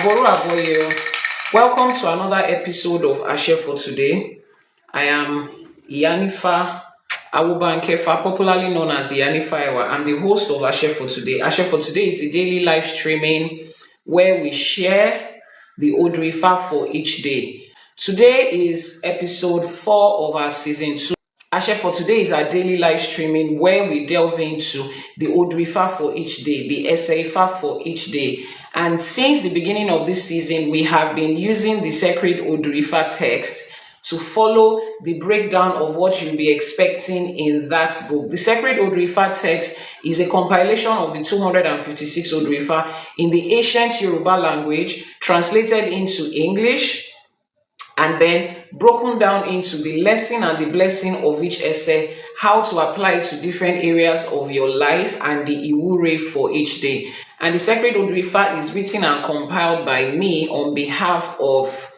Aboru Aboye. Welcome to another episode of Ashe for Today. I am IYANIFA Awubankefa, popularly known as IYANIFA. I'm the host of Ashe for Today. Ashe for Today is a daily live streaming where we share the ODI for each day. Today is episode 4 of our season 2. Ashe for Today is our daily live streaming where we delve into the ODI for each day, the essay for each day. And since the beginning of this season, we have been using the sacred ODI text to follow the breakdown of what you'll be expecting in that book. The sacred ODI text is a compilation of the 256 ODI in the ancient Yoruba language, translated into English, and then broken down into the lesson and the blessing of each essay, how to apply it to different areas of your life, and the Ìwúrẹ for each day. And the sacred ODI is written and compiled by me on behalf of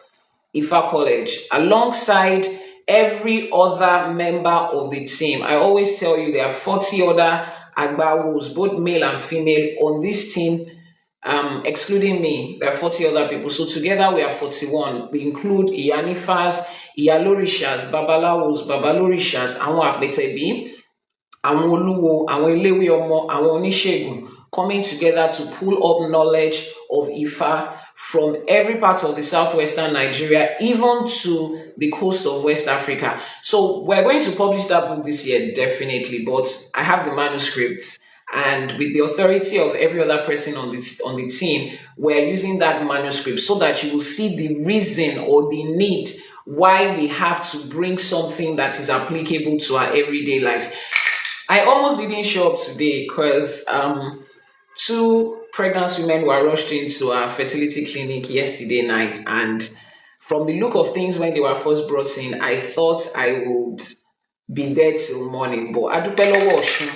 Ifa College, alongside every other member of the team. I always tell you there are 40 other Agbawos, both male and female, on this team. Excluding me, there are 40 other people. So together we are 41. We include IYANIFAs, Iyalorishas, Babalawos, Babalorishas, àwọn Àpètẹ̀bí, àwọn Olúwo, àwọn Eléwé Ọmọ, àwọn Oníṣègùn, coming together to pull up knowledge of Ifa from every part of the southwestern Nigeria, even to the coast of West Africa. So we're going to publish that book this year, definitely, but I have the manuscript. And with the authority of every other person on the team, we're using that manuscript so that you will see the reason or the need why we have to bring something that is applicable to our everyday lives. I almost didn't show up today because 2 pregnant women were rushed into our fertility clinic yesterday night, and from the look of things when they were first brought in, I thought I would be there till morning. But adúpẹ́ lọ́wọ́ Ọ̀ṣun,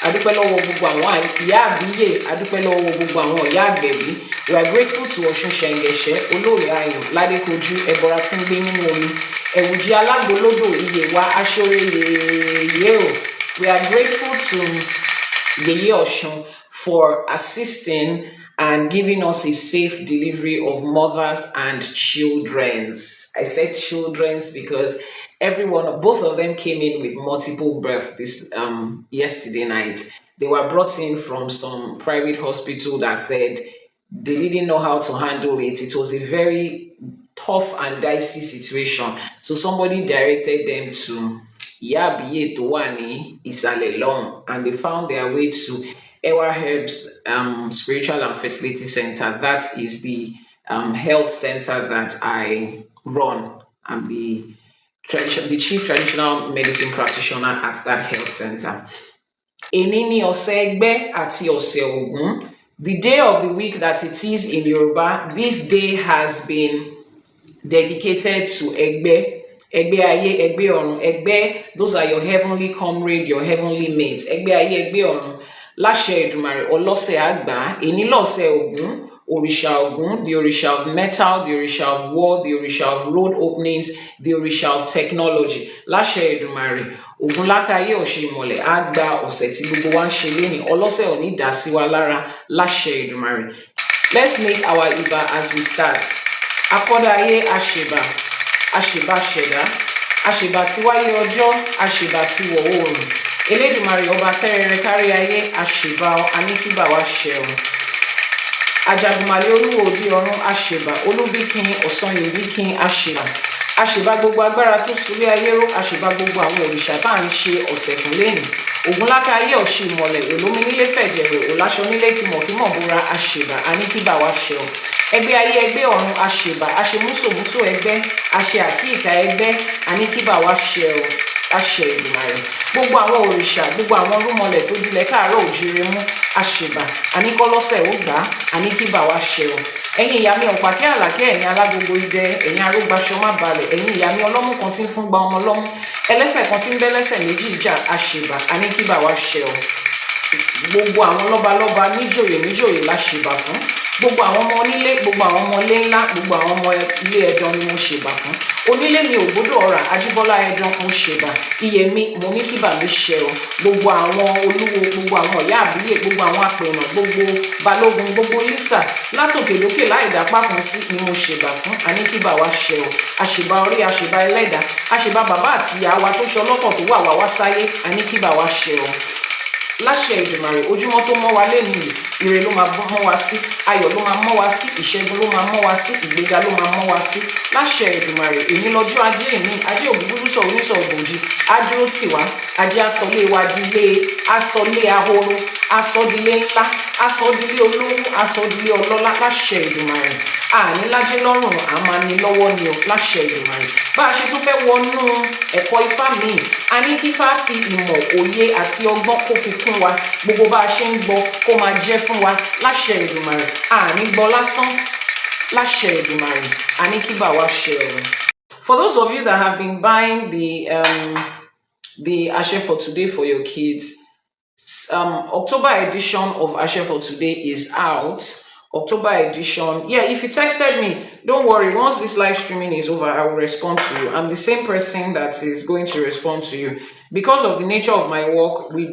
adúpẹ́ lọ́wọ́ gbogbo àwọn ìyá àbíyè, adúpẹ́ lọ́wọ́ gbogbo àwọn ìyá àgbẹ̀bí. We are grateful to Ọ̀ṣun Ṣẹ̀ǹgẹ̀ṣẹ̀, Olóyè Ayọ̀, Ládékojú, Ẹbọra tí ń gbé nínú omi, Ẹ̀wùjí Alágbolódò, Ìyèwá Aṣọ́rẹ́ Yèyé o. We are grateful to Yèyé Ọ̀ṣun for assisting and giving us a safe delivery of mothers and children's. I said children's because both of them came in with multiple births this yesterday night. They were brought in from some private hospital that said they didn't know how to handle it. It was a very tough and dicey situation. So somebody directed them to Yabiye Towani Isalelong, and they found their way to Ewa Herbs Spiritual and Fertility Center. That is the health center that I run. I'm the chief traditional medicine practitioner at that health center. Enini Osegbe ati Ose Ogun, the day of the week that it is in Yoruba, this day has been dedicated to Egbe. Egbe aye, Egbe ọ̀run. Egbe, those are your heavenly comrade, your heavenly mates. Egbe aye, Egbe ọ̀run. Láṣẹ Èdùmàrè, Ọlọ́sẹ̀ àgbà, èní lọ́sẹ̀ Ògún, Òrìṣà Ògún, the Òrìṣà of metal, the Òrìṣà of war, the Òrìṣà of road openings, the Òrìṣà of technology. Láṣẹ Èdùmàrè, Ògún lákàyé ọ̀ṣẹ́ ìmọ̀lẹ̀, àgbà ọ̀sẹ̀ tí gbogbo wa ń ṣe lénìí, Ọlọ́sẹ̀ ò ní dá sí wa lára, láṣẹ Èdùmàrè. Let's make our Iba as we start. Akọ́dá ayé àṣèbà, àṣèbà ṣẹ̀dá, àṣèbà tí wáyé ọjọ́, àṣèbà tí wọ̀ oòrùn. Elédùmarè ọba tẹ́rẹrẹ kárí ayé, àṣèbà aníkíbà wa ṣẹ̀rùn. Ajagunmalè olúwo òdí ọ̀run, àṣèbà olúbíkin ọ̀sanyìnbíkin, àṣèbà. Àṣèbà gbogbo agbára tó súlé ayé ró, àṣèbà gbogbo àwọn òrìṣà tá à ń ṣe ọ̀sẹ̀ fún lẹ́nu. Ògúnláka ayé ọ̀ṣì ìmọ̀lẹ̀, olómi nílé fẹ̀jẹ̀rẹ̀, òláṣọ nílé fìmọ̀kímọ̀ bóra, àṣèbà aníkíbà wa ṣẹ̀rùn. Ẹgbẹ́ ayé ẹgbẹ́ ọ̀run, àṣèbà, àṣemúsòmúsò ẹgbẹ́, àṣẹ àkíyìká ẹgbẹ́, aníkíbà wa ṣẹ̀rùn. Àṣẹ Èdùmàrè. Gbogbo àwọn òrìṣà, gbogbo àwọn rúmọlẹ̀ tó dilẹ̀ káàárọ̀ òjíire mú, àṣèbà, àníkọ́lọ́sẹ̀ ó gbà, àníkíbà wa ṣẹ̀rùn. Ẹ̀yin ìyá mi ọ̀pàkẹ́ àlàkẹ́, ẹ̀yin alágbogbo idẹ, ẹ̀yin arógbaṣọ má balẹ̀, ẹ̀yin ìyá mi ọlọ́mú kan tí ń fún gba ọmọ lọ́mú, ẹlẹ́sẹ̀ kan tí ń bẹ́lẹ́sẹ̀ méjì ìjà, àṣèbà, àníkíbà wa ṣẹ̀rùn. Gbogbo àwọn lọ́balọ́ba níjòyè láṣèbà fún. gbogbo àwọn ọmọ onílé, gbogbo àwọn ọmọ ilé ńlá, gbogbo àwọn ọmọ ilé ẹ̀dán ni mo ṣèbà fún. Onílé mi Ògbódò ọ̀rà Ajíbọ́lá ẹ̀dán mo ṣèbà. Iyèmí mo ní kíbà mi ṣẹ o. Gbogbo àwọn olúwo, gbogbo àwọn ọ̀yá àbíyè, gbogbo àwọn àpènà, gbogbo balógun, gbogbo lísà látòkè lókè láì dápá kan sí ni mo ṣèbà fún. A ní kíbà wa ṣẹ o. Àṣèbà orí, àṣèbà ẹlẹ́dàá, àṣèbà bàbá àti ìyá wa tó ṣọlọ́kọ̀ tó wà wá sáyé. A ní kíbà wa ṣẹ o. Láṣẹ Èdùmàrè, ojúmọ́ tó mọ́ wa lẹ́nu yìí, ire ló máa mọ́ wa sí, ayọ̀ ló máa mọ́ wa sí, ìṣẹ́gun ló máa mọ́ wa sí, ìgbéga ló máa mọ́ wa sí. Láṣẹ Èdùmàrè, èyí lọ́jọ́ ajé mi, ajé ògúngúrúsọ oníṣọ ògbòjì, adúró tì wá, ajé asọlé wa dilé, asọlé ahoro, asọdilé ńlá, asọdilé olówó, asọdilé ọlọ́lá. Láṣẹ Èdùmàrè, àní lájẹ lọ́rùn, a máa ní lọ́wọ́ ni o. Láṣẹ Èdùmàrè, bá a ṣe tún fẹ́ wọnú ẹ̀kọ́ ifá míì, a ní kí Ifá fi ìmọ̀, òye àti ọgbọ́n kó fi kún wa. Gbogbo bá a ṣe ń gbọ́ kó máa jẹ́ fún wa. Láṣẹ Èdùmàrè, àní gbọ́ lásán. Láṣẹ Èdùmàrè, àní kí bá wa ṣe ọ̀rọ̀. For those of you that have been buying the Ashe for Today for your kids, October edition of Ashe for Today is out. October edition. Yeah, if you texted me, don't worry. Once this live streaming is over, I will respond to you. I'm the same person that is going to respond to you. Because of the nature of my work, I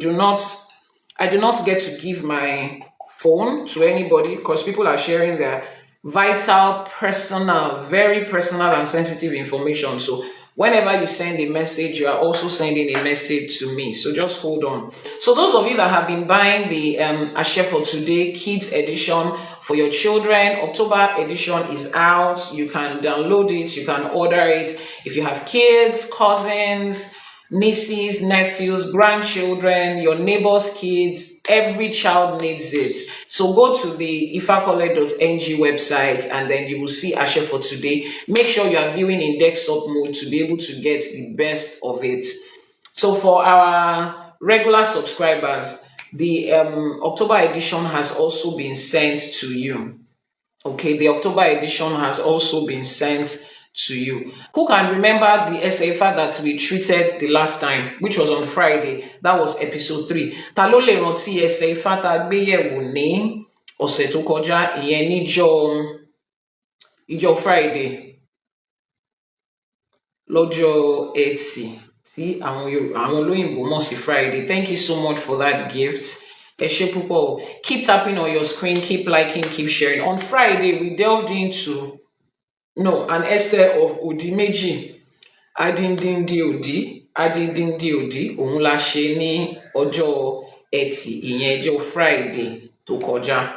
do not get to give my phone to anybody because people are sharing their vital, personal, very personal and sensitive information. So whenever you send a message, you are also sending a message to me. So just hold on. So those of you that have been buying the Ashe for Today Kids Edition for your children, October edition is out. You can download it. You can order it. If you have kids, cousins, nieces, nephews, grandchildren, your neighbor's kids, every child needs it. So go to the ifakole.ng website and then you will see Ashe for Today. Make sure you are viewing in desktop mode to be able to get the best of it. So for our regular subscribers, the October edition has also been sent to you. Okay, the October edition has also been sent to you. Who can remember the SAFA that we treated the last time, which was on Friday? That was episode 3. Ta ló lè rántí SAFA tá gbé yẹ̀wò ní ọ̀sẹ̀ tó kọjá, ìyẹn níjọ́ Friday, lọ́jọ́ Ẹtì tí àwọn olóyìnbó mọ̀ sí Friday. Thank you so much for that gift. Ẹ ṣé púpọ̀. Keep tapping on your screen, keep liking, keep sharing. On Friday, we delved into an essay of Òdí Méjì, Adindindi Òdí, òun la ṣe ní ọjọ́ Ẹtì, ìyẹn ọjọ́ Friday tó kọjá,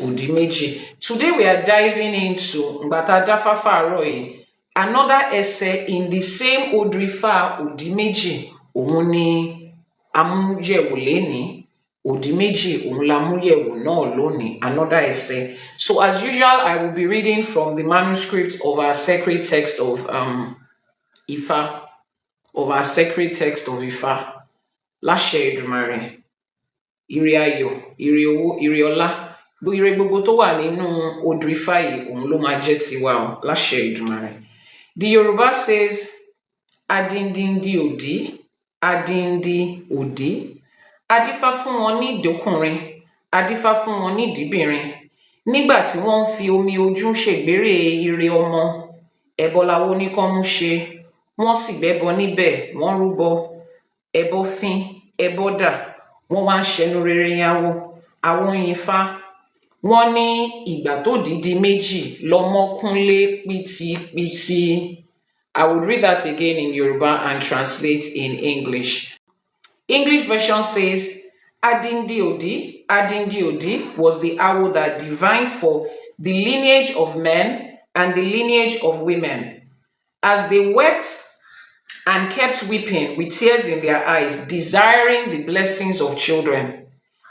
Òdí Méjì. Today we are diving into Ngbata Jáfáfá àárọ̀ yìí, another essay in the same Odrifa Òdí Méjì, òun ni amúyẹ̀wò lénìí. Òdí Méjì òun la mú yẹ̀wò náà lónìí, another essay. So as usual, I will be reading from the manuscript of our sacred text of Ifá, Láṣẹ Èdùmàrè, ire ayọ̀, ire owó, ire ọlá, ire gbogbo tó wà nínú odù Ifá yìí òun ló máa jẹ́ tiwa o, Láṣẹ Èdùmàrè. The Yoruba says, Adindindi Òdí, Adindi Òdí. Adífá fún wọn ní ìdókùnrin, adífá fún wọn ní ìdíbìnrin. Nígbà tí wọ́n ń fi omi ojú ṣègbérè ire ọmọ, ẹbọ láwo ní kán mú ṣe, wọ́n sì gbẹ́bọ níbẹ̀, wọ́n rúbọ, ẹbọ fín, ẹbọ dà, wọ́n wá ń ṣẹnu rere yáwó, àwọn yìnfá. Wọ́n ní ìgbà tó dìdí méjì lọ́mọ kúnlé pìtìpìtì. I would read that again in Yoruba and translate in English. English version says, Adindi Òdí was the owl that divined for the lineage of men and the lineage of women. As they wept and kept weeping with tears in their eyes, desiring the blessings of children,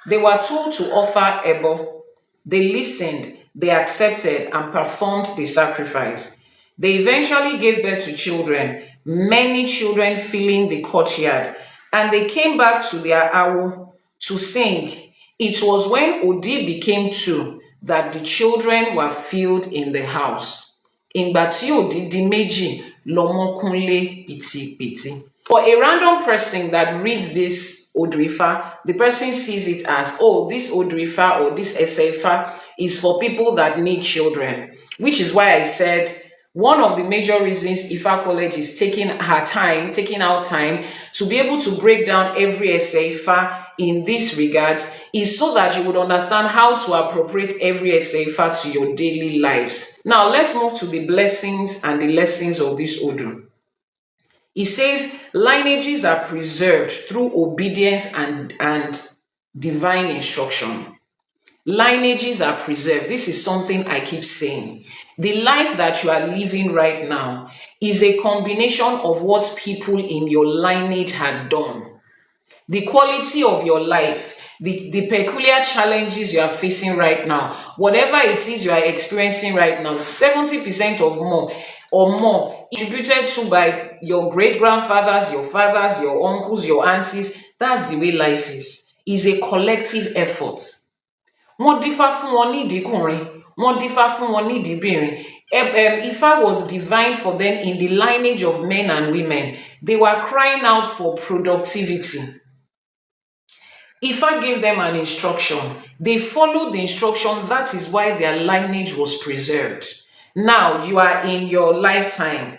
they were told to offer Ebo. They listened, they accepted, and performed the sacrifice. They eventually gave birth to children, many children filling the courtyard. And they came back to their owl to sing. It was when Òdí became 2 that the children were filled in the house. Ìgbà tí Òdí di méjì, lọ́mọ kúnlé pìtìpìtì. For a random person that reads this Odrifa, the person sees it as, oh, this Odrifa or this Esefa is for people that need children, which is why I said one of the major reasons Ifa College is taking out time to be able to break down every essay Ifa in this regard is so that you would understand how to appropriate every essay Ifa to your daily lives. Now, let's move to the blessings and the lessons of this Odu. It says lineages are preserved through obedience and divine instruction. Lineages are preserved. This is something I keep saying. The life that you are living right now is a combination of what people in your lineage had done. The quality of your life, the peculiar challenges you are facing right now, whatever it is you are experiencing right now, 70% of more attributed to by your great-grandfathers, your fathers, your uncles, your aunties. That's the way life is. It's a collective effort. Wọ́n dífá fún wọn nídìí kùnrin, wọ́n dífá fún wọn nídìí bìnrin. Ifa was divine for them in the lineage of men and women. They were crying out for productivity. Ifa gave them an instruction. They followed the instruction. That is why their lineage was preserved. Now you are in your lifetime.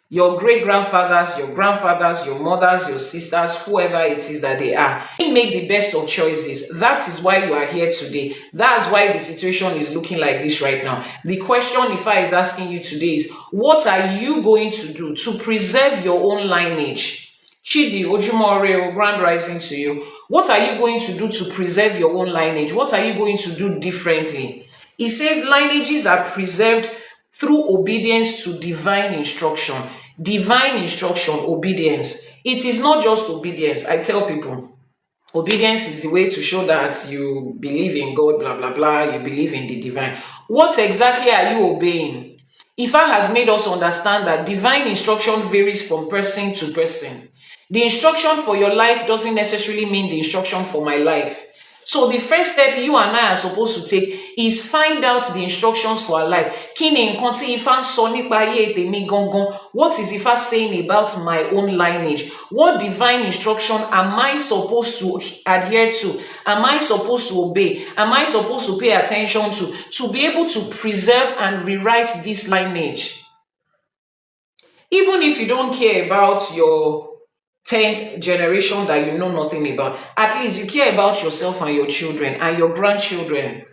Your great-grandfathers, your grandfathers, your mothers, your sisters, whoever it is that they are, make the best of choices. That is why you are here today. That's why the situation is looking like this right now. The question Ifa is asking you today is, what are you going to do to preserve your own lineage? Chidi, Ojumore, grand rising to you. What are you going to do to preserve your own lineage? What are you going to do differently? It says lineages are preserved through obedience to divine instruction. Divine instruction, obedience. It is not just obedience. I tell people, obedience is the way to show that you believe in God, blah, blah, blah, you believe in the divine. What exactly are you obeying? Ifa has made us understand that divine instruction varies from person to person. The instruction for your life doesn't necessarily mean the instruction for my life. So the first step you and I are supposed to take is find out the instructions for our life. What is Ifa saying about my own lineage? What divine instruction am I supposed to adhere to? Am I supposed to obey? Am I supposed to pay attention to be able to preserve and rewrite this lineage? Even if you don't care about your 10th generation that you know nothing about, at least you care about yourself and your children and your grandchildren.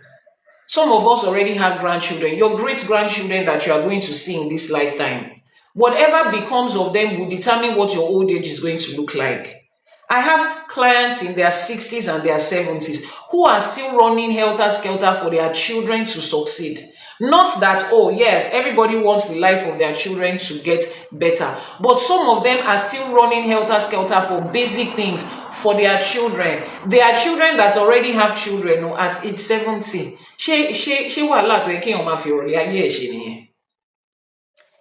Some of us already have grandchildren, your great-grandchildren that you are going to see in this lifetime. Whatever becomes of them will determine what your old age is going to look like. I have clients in their 60s and their 70s who are still running helter-skelter for their children to succeed. Not that, oh yes, everybody wants the life of their children to get better. But some of them are still running helter-skelter for basic things for their children. Their children that already have children at age 70.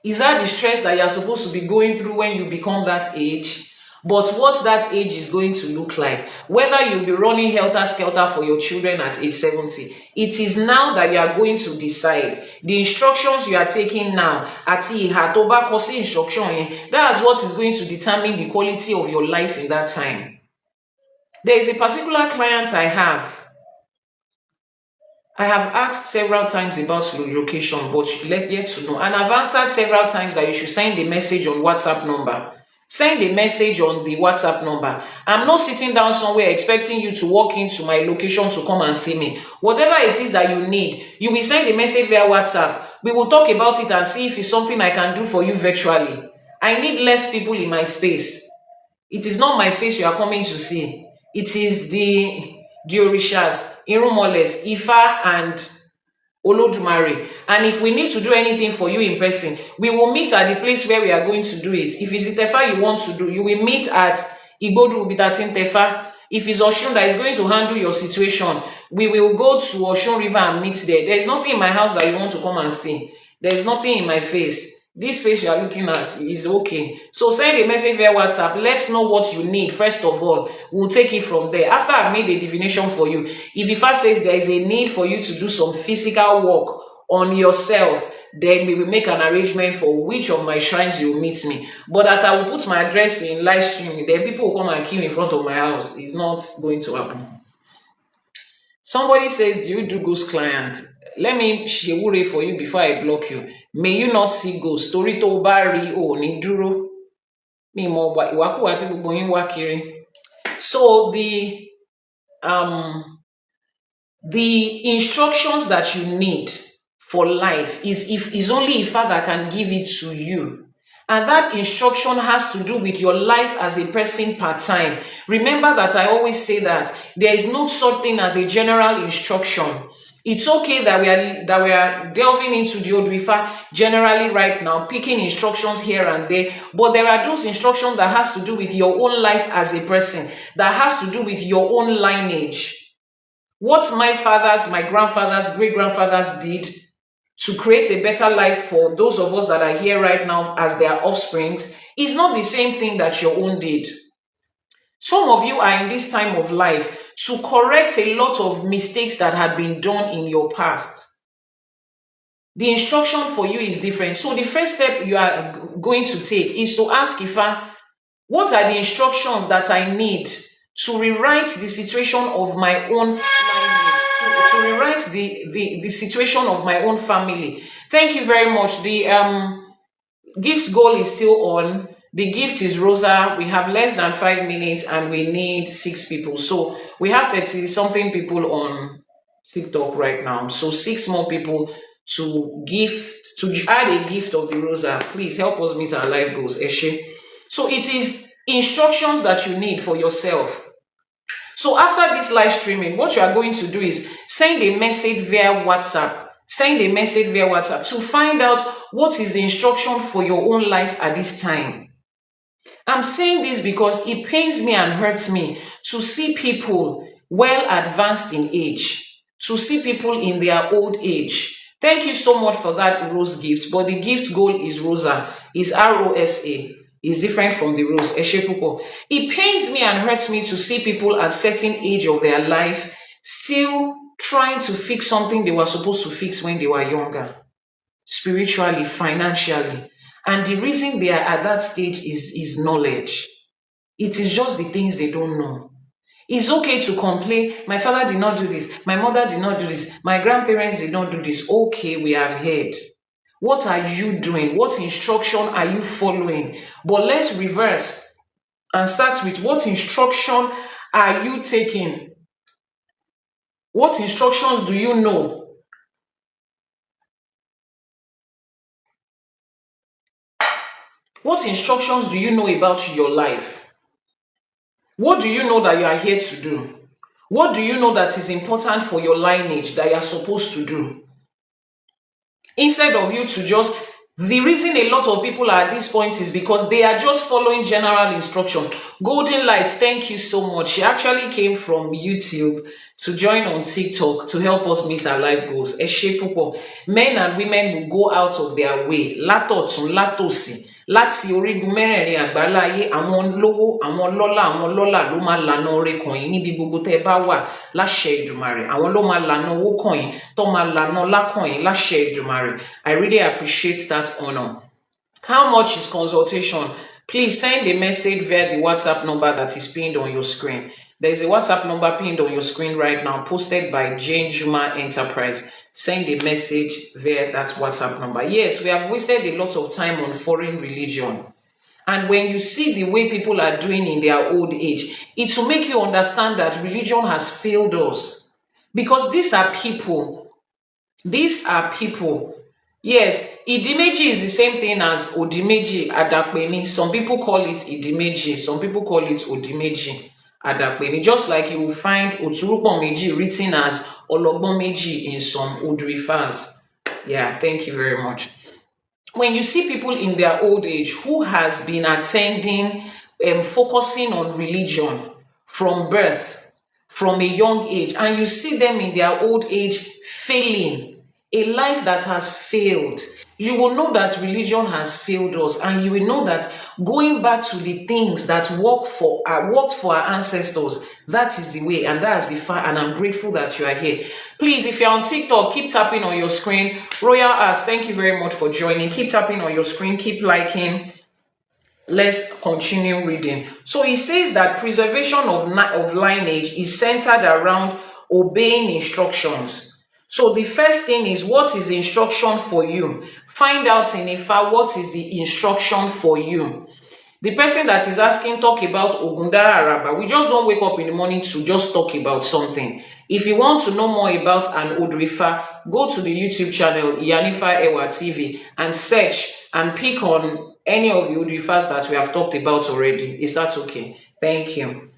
Is that the stress that you're supposed to be going through when you become that age? But what that age is going to look like, whether you'll be running helter-skelter for your children at age 70, it is now that you are going to decide. The instructions you are taking now, that's what is going to determine the quality of your life in that time. There is a particular client I have asked several times about location, but yet to know. And I've answered several times that you should send a message on WhatsApp number. Send a message on the WhatsApp number. I'm not sitting down somewhere expecting you to walk into my location to come and see me. Whatever it is that you need, you will send a message via WhatsApp. We will talk about it and see if it's something I can do for you virtually. I need less people in my space. It is not my face you are coming to see. It is the Orishas, Irumoles, Ifa, and Olodumare. And if we need to do anything for you in person, we will meet at the place where we are going to do it. If it's Tefa you want to do, you will meet at Igbodu Bitatin Tefa. If it's Oshun that is going to handle your situation, we will go to Oshun River and meet there. There is nothing in my house that you want to come and see. There is nothing in my face. This face you are looking at is okay. So send a message via WhatsApp. Let's know what you need. First of all, we'll take it from there. After I've made a divination for you, if Ifa says there is a need for you to do some physical work on yourself, then we will make an arrangement for which of my shrines you will meet me. But that I will put my address in live stream, then people will come and queue in front of my house. It's not going to happen. Somebody says, do you do ghost client? let me Ìwúrẹ for you before I block you. May you not see ghosts. Torí tó bá rí ò ní dúró. Mi mọ̀ ìwàkuwà tí gbogbo yín wá kiri. So the instructions that you need for life is only Ifa that can give it to you. And that instruction has to do with your life as a person part time. Remember that I always say that there is no such thing as a general instruction. It's okay that we are delving into the Odwifa generally right now, picking instructions here and there, but there are those instructions that has to do with your own life as a person, that has to do with your own lineage. What my fathers, my grandfathers, great-grandfathers did to create a better life for those of us that are here right now as their offsprings is not the same thing that your own did. Some of you are in this time of life to correct a lot of mistakes that had been done in your past. The instruction for you is different. So the first step you are going to take is to ask Ifa, what are the instructions that I need to rewrite the situation of my own life, to rewrite the situation of my own family. Thank you very much. The gift goal is still on. The gift is Rosa. We have less than 5 minutes and we need 6 people. So we have 30 something people on TikTok right now. So 6 more people to add a gift of the Rosa. Please help us meet our life goals. Eshe. So it is instructions that you need for yourself. So after this live streaming, what you are going to do is send a message via WhatsApp. Send a message via WhatsApp to find out what is the instruction for your own life at this time. I'm saying this because it pains me and hurts me to see people well advanced in age, to see people in their old age. Thank you so much for that rose gift, but the gift goal is Rosa, is ROSA. Is different from the rose. It pains me and hurts me to see people at certain age of their life still trying to fix something they were supposed to fix when they were younger, spiritually, financially. And the reason they are at that stage is knowledge. It is just the things they don't know. It's okay to complain, my father did not do this, my mother did not do this, my grandparents did not do this. Okay, we have heard. What are you doing? What instruction are you following? But let's reverse and start with what instruction are you taking? What instructions do you know? What instructions do you know about your life? What do you know that you are here to do? What do you know that is important for your lineage that you are supposed to do? Instead of you to just, the reason a lot of people are at this point is because they are just following general instruction. Golden Light, thank you so much. She actually came from YouTube to join on TikTok to help us meet our life goals. Eshe pupo. Men and women will go out of their way. Latotun, latosi. Láti orígun mẹ́rẹ̀ẹ̀rin àgbáláyé, àwọn lówó, àwọn lọ́lá ló máa lànà oore kàn yín níbi gbogbo tẹ́ bá wà láṣẹ Èdùmàrè. Àwọn ló máa lànà owó kàn yín, tó máa lànà ọlá kàn yín láṣẹ Èdùmàrè. I really appreciate that honor. How much is consultation? Please send a message via the WhatsApp number that is pinned on your screen. There is a WhatsApp number pinned on your screen right now, posted by Jane Juma Enterprise. Send a message via that WhatsApp number. Yes, we have wasted a lot of time on foreign religion. And when you see the way people are doing in their old age, it will make you understand that religion has failed us. Because these are people. These are people. Yes, Òdí Méjì is the same thing as Òdí Méjì Adapeni. Some people call it Òdí Méjì. Some people call it Òdí Méjì Adapeni. Just like you will find Òtúrúpọ̀ Méjì written as Ọlọ́gbọ́n Méjì in some Odwifas. Yeah, thank you very much. When you see people in their old age who has been attending, focusing on religion from birth, from a young age, and you see them in their old age failing, a life that has failed, you will know that religion has failed us, and you will know that going back to the things that worked for our ancestors, that is the way, and that is the fact, and I'm grateful that you are here. Please, if you're on TikTok, keep tapping on your screen. Royal Arts, thank you very much for joining. Keep tapping on your screen, keep liking. Let's continue reading. So he says that preservation of lineage is centered around obeying instructions. So the first thing is, what is the instruction for you? Find out in Ifa what is the instruction for you. The person that is asking talk about Ogundara Araba. We just don't wake up in the morning to just talk about something. If you want to know more about an Odrifa, go to the YouTube channel IYANIFA Ewa TV and search and pick on any of the Odrifas that we have talked about already. Is that okay? Thank you.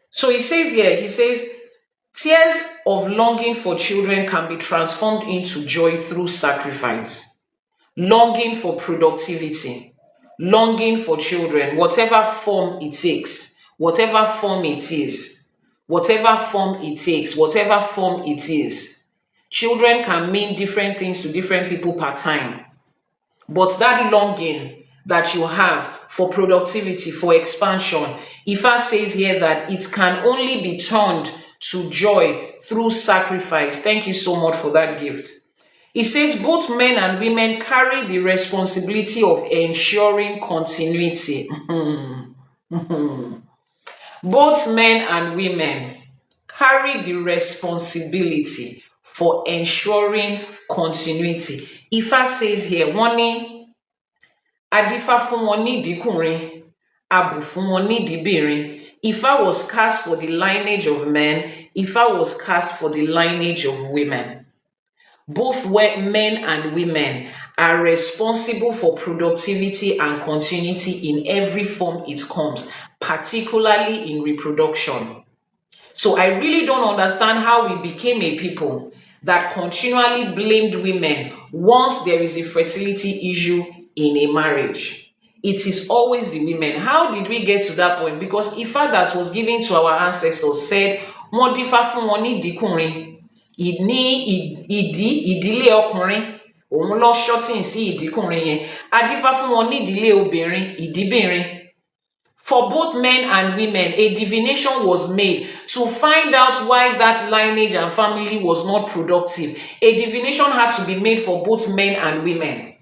So he says here, he says, tears of longing for children can be transformed into joy through sacrifice. Longing for productivity, longing for children, whatever form it takes, whatever form it is, whatever form it takes, whatever form it is. Children can mean different things to different people per time. But that longing that you have for productivity, for expansion, Ifa says here that it can only be turned to joy through sacrifice. Thank you so much for that gift. It says both men and women carry the responsibility of ensuring continuity. Both men and women carry the responsibility for ensuring continuity. Ifa says here, wọ́n ní adífá fún wọn ní ìdíkùnrin, abù fún wọn ní ìdíbìnrin. Ifa was cast for the lineage of men. Ifa was cast for the lineage of women. Both men and women are responsible for productivity and continuity in every form it comes, particularly in reproduction. So I really don't understand how we became a people that continually blamed women once there is a fertility issue in a marriage. It is always the women. How did we get to that point? Because Ifa that was given to our ancestors said, "Wọ́n dífá fún wọn ní ìdíkùnrin." Ìdílé ọkùnrin òun lọ shorting sí ìdíkùnrin yẹn, adífá fún wọn ní ìdílé obìnrin, ìdíbìnrin. For both men and women, a divination was made to find out why that lineage and family was not productive. A divination had to be made for both men and women.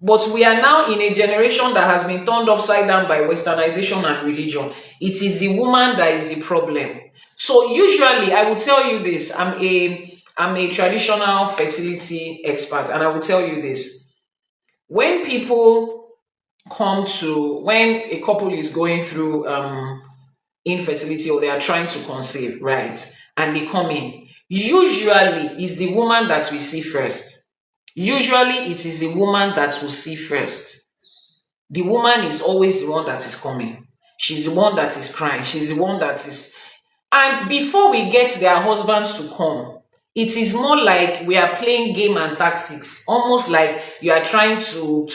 But we are now in a generation that has been turned upside down by westernization and religion. It is the woman that is the problem. So usually I will tell you this, I'm a traditional fertility expert, and I will tell you this. When a couple is going through infertility, or they are trying to conceive, right, and they come in, usually it's the woman that we see first. Usually it is the woman that will see first. The woman is always the one that is coming. She's the one that is crying. She's the one that is... And before we get their husbands to come, it is more like we are playing game and tactics. Almost like you are trying to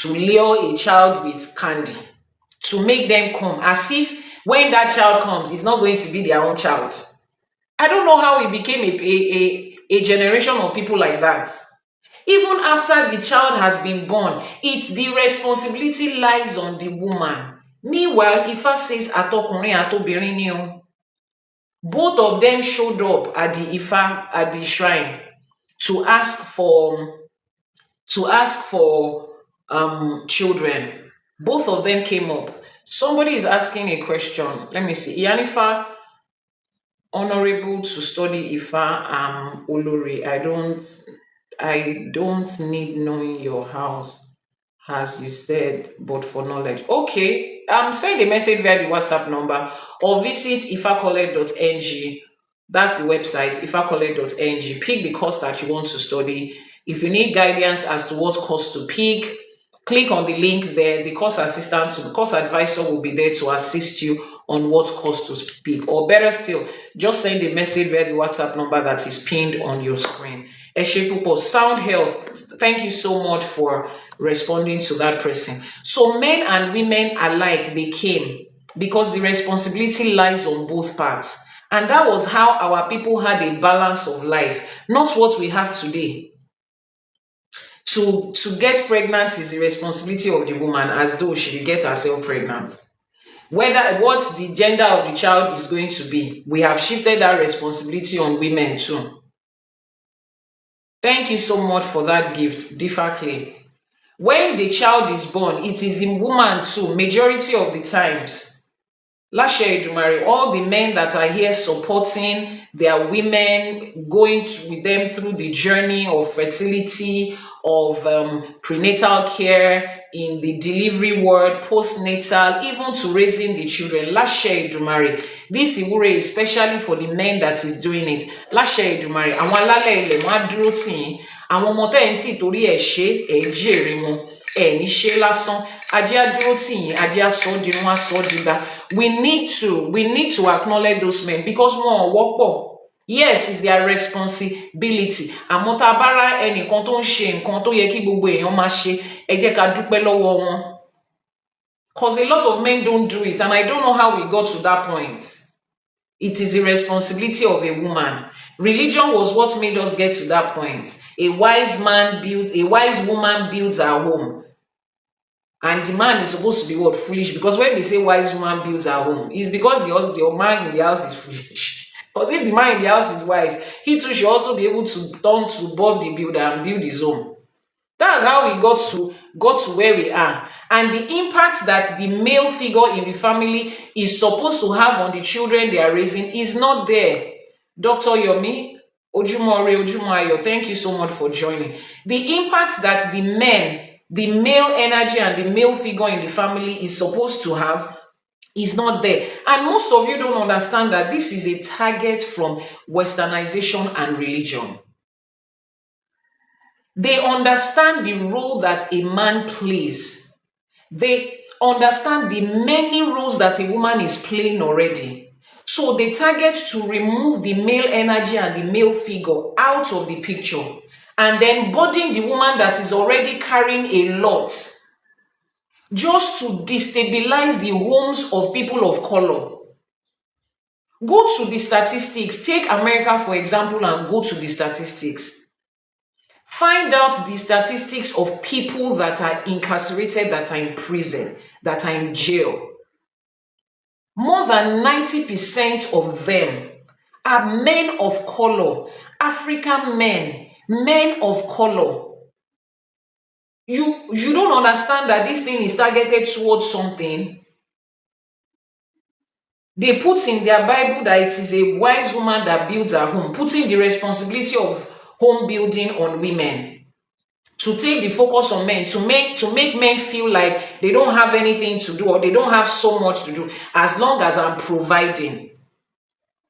lure a child with candy, to make them come, as if when that child comes, it's not going to be their own child. I don't know how we became a generation of people like that. Even after the child has been born, the responsibility lies on the woman. Meanwhile, Ifa says atokunrin atobìnrin ni o. Both of them showed up at the Ifa, at the shrine, to ask for children. Both of them came up. Somebody is asking a question. Let me see. IYANIFA, honorable to study Ifa, Olori. I don't need knowing your house, as you said, but for knowledge. Okay, send a message via the WhatsApp number or visit ifacollege.ng. That's the website, ifacollege.ng. Pick the course that you want to study. If you need guidance as to what course to pick, click on the link there. The course assistant, the course advisor will be there to assist you on what course to pick. Or better still, just send a message via the WhatsApp number that is pinned on your screen. Eshepupo, Sound Health, thank you so much for responding to that person. So men and women alike, they came because the responsibility lies on both parts. And that was how our people had a balance of life, not what we have today. To get pregnant is the responsibility of the woman, as though she will get herself pregnant. Whether what the gender of the child is going to be, we have shifted that responsibility on women too. Thank you so much for that gift, Differently. When the child is born, it is the woman too, majority of the times. Lashe Edumare, all the men that are here supporting their women, with them through the journey of fertility, of prenatal care, in the delivery ward, postnatal, even to raising the children. Lashe Edumare. This Ìwúrẹ is especially for the men that is doing it. Lashe Edumare. Àwọn alálẹ̀ ilẹ̀ wọn á dúró tì yín. Àwọn ọmọ tẹ́ ẹ̀ ń tì torí ẹ̀ ṣe ẹ̀ jèrè wọn. Ẹ̀ ní ṣe lásán. Ajé á dúró tì yín. Ajé á sọ di wọn á sọ di gbà. We need to acknowledge those men because wọn ò wọ́pọ̀. Yes, it's their responsibility. Àmọ́ tá a bá rá ẹnìkan tó ń ṣe nǹkan tó yẹ kí gbogbo èèyàn máa ṣe, ẹ jẹ́ ká dúpẹ́ lọ́wọ́ wọn. Because a lot of men don't do it, and I don't know how we got to that point. It is the responsibility of a woman. Religion was what made us get to that point. A wise woman builds her home. And the man is supposed to be what? Foolish. Because when they say wise woman builds her home, it's because the man in the house is foolish. Because if the man in the house is wise, he too should also be able to turn to Bob the builder and build his home. That's how we got to where we are. And the impact that the male figure in the family is supposed to have on the children they are raising is not there. Dr. Yomi, Ojumoayo, thank you so much for joining. The impact that the male energy and the male figure in the family is supposed to have is not there. And most of you don't understand that this is a target from westernization and religion. They understand the role that a man plays. They understand the many roles that a woman is playing already. So they target to remove the male energy and the male figure out of the picture and then burden the woman that is already carrying a lot, just to destabilize the homes of people of color. Go to the statistics. Take America, for example, and go to the statistics. Find out the statistics of people that are incarcerated, that are in prison, that are in jail. More than 90% of them are men of color, African men of color. You don't understand that this thing is targeted towards something. They put in their Bible that it is a wise woman that builds her home, putting the responsibility of home building on women, to take the focus on men, to make men feel like they don't have anything to do or they don't have so much to do as long as I'm providing.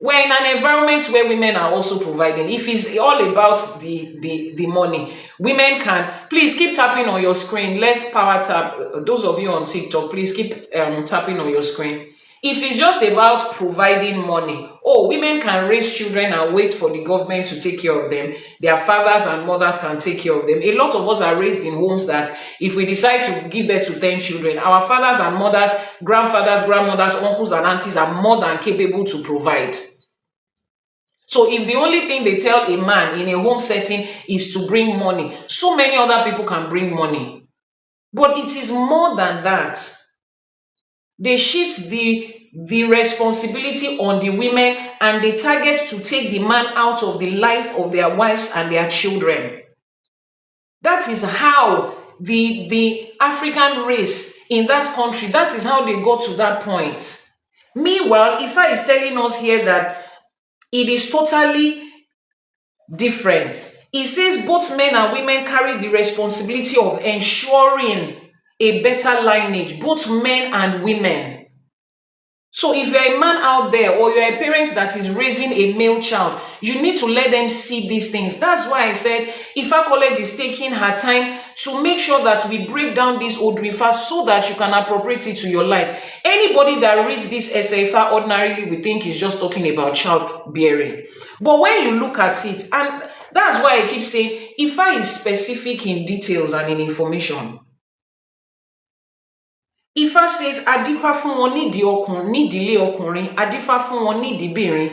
We're in an environment where women are also providing. If it's all about the money, women can, please keep tapping on your screen. Let's power tap. Those of you on TikTok, please keep tapping on your screen. If it's just about providing money, women can raise children and wait for the government to take care of them. Their fathers and mothers can take care of them. A lot of us are raised in homes that if we decide to give birth to 10 children, our fathers and mothers, grandfathers, grandmothers, uncles and aunties are more than capable to provide. So if the only thing they tell a man in a home setting is to bring money, so many other people can bring money. But it is more than that. They shift the responsibility on the women and they target to take the man out of the life of their wives and their children. That is how the African race in that country, that is how they got to that point. Meanwhile, Ifa is telling us here that it is totally different. It says both men and women carry the responsibility of ensuring a better lineage, both men and women. So if you're a man out there or you're a parent that is raising a male child, you need to let them see these things. That's why I said Ifa College is taking her time to make sure that we break down this Òdí so that you can appropriate it to your life. Anybody that reads this essay ordinarily we think is just talking about childbearing. But when you look at it, and that's why I keep saying Ifa is specific in details and in information. Ifa says, Adifa fún wọn nídìí ọkùnrin, nídìílé ọkùnrin, Adifa fún wọn nídìí bìnrin.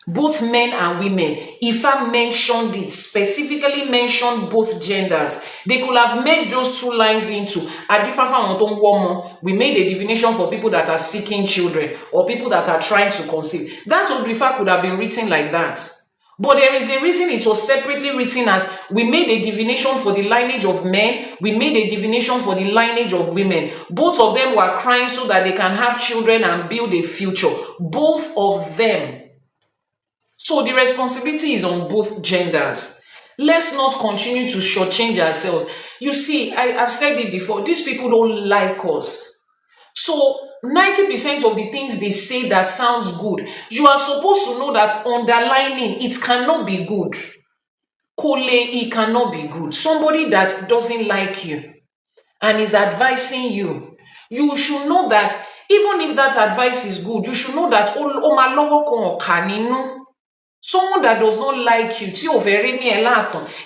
Both men and women. Ifa mentioned it, specifically mentioned both genders. They could have made those two lines into Adifa fún àwọn tó ń wọ́mọ. We made a definition for people that are seeking children or people that are trying to conceive. That Òdí could have been written like that. But there is a reason it was separately written as we made a divination for the lineage of men, we made a divination for the lineage of women. Both of them were crying so that they can have children and build a future. Both of them. So the responsibility is on both genders. Let's not continue to shortchange ourselves. You see, I've said it before, these people don't like us. So 90% of the things they say that sounds good, you are supposed to know that underlining it cannot be good. It cannot be good. Somebody that doesn't like you and is advising you, you should know that even if that advice is good, you should know that someone that does not like you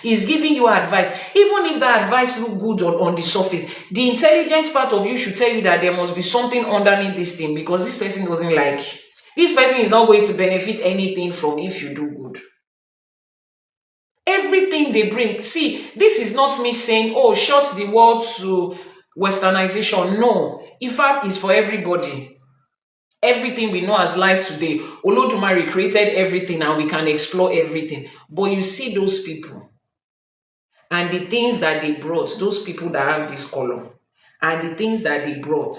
is giving you advice. Even if the advice look good on the surface, the intelligent part of you should tell you that there must be something underneath this thing, because this person doesn't like you. This person is not going to benefit anything from if you do good. Everything they bring, see, this is not me saying, oh, shut the world to westernization. No, IFA is for everybody. Everything we know as life today, Olodumare created everything and we can explore everything. But you see those people and the things that they brought, those people that have this color and the things that they brought,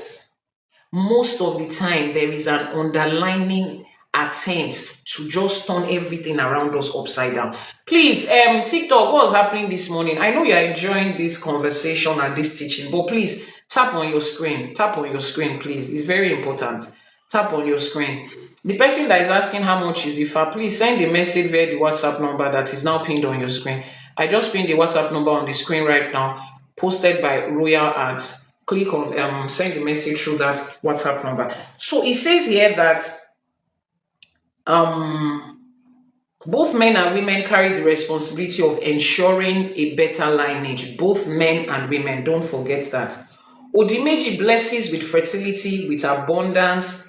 most of the time there is an underlining attempt to just turn everything around us upside down. Please, TikTok, what's happening this morning? I know you're enjoying this conversation and this teaching, but please tap on your screen. Tap on your screen, please. It's very important. Tap on your screen. The person that is asking how much is IFA, please send a message via the WhatsApp number that is now pinned on your screen. I just pinned the WhatsApp number on the screen right now, posted by Royal Arts. Click on send the message through that WhatsApp number. So it says here that both men and women carry the responsibility of ensuring a better lineage. Both men and women, don't forget that. Òdí Méjì blesses with fertility, with abundance,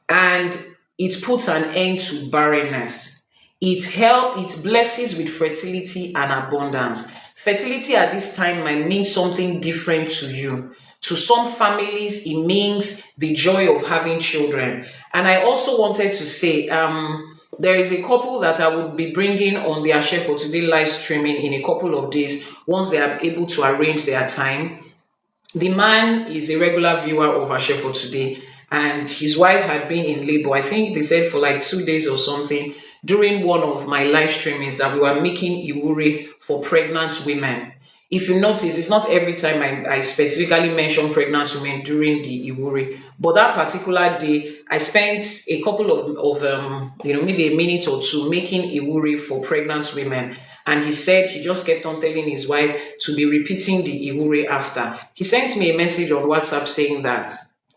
and it puts an end to barrenness. It blesses with fertility and abundance. Fertility at this time might mean something different to you. To some families, it means the joy of having children. And I also wanted to say, there is a couple that I would be bringing on the Ashe for Today live streaming in a couple of days, once they are able to arrange their time. The man is a regular viewer of Ashe for Today, and his wife had been in labor. I think they said for like 2 days or something during one of my live streamings that we were making Ìwúrẹ for pregnant women. If you notice, it's not every time I specifically mention pregnant women during the Ìwúrẹ, but that particular day, I spent a couple of maybe a minute or two making Ìwúrẹ for pregnant women. And he said he just kept on telling his wife to be repeating the Ìwúrẹ after. He sent me a message on WhatsApp saying that,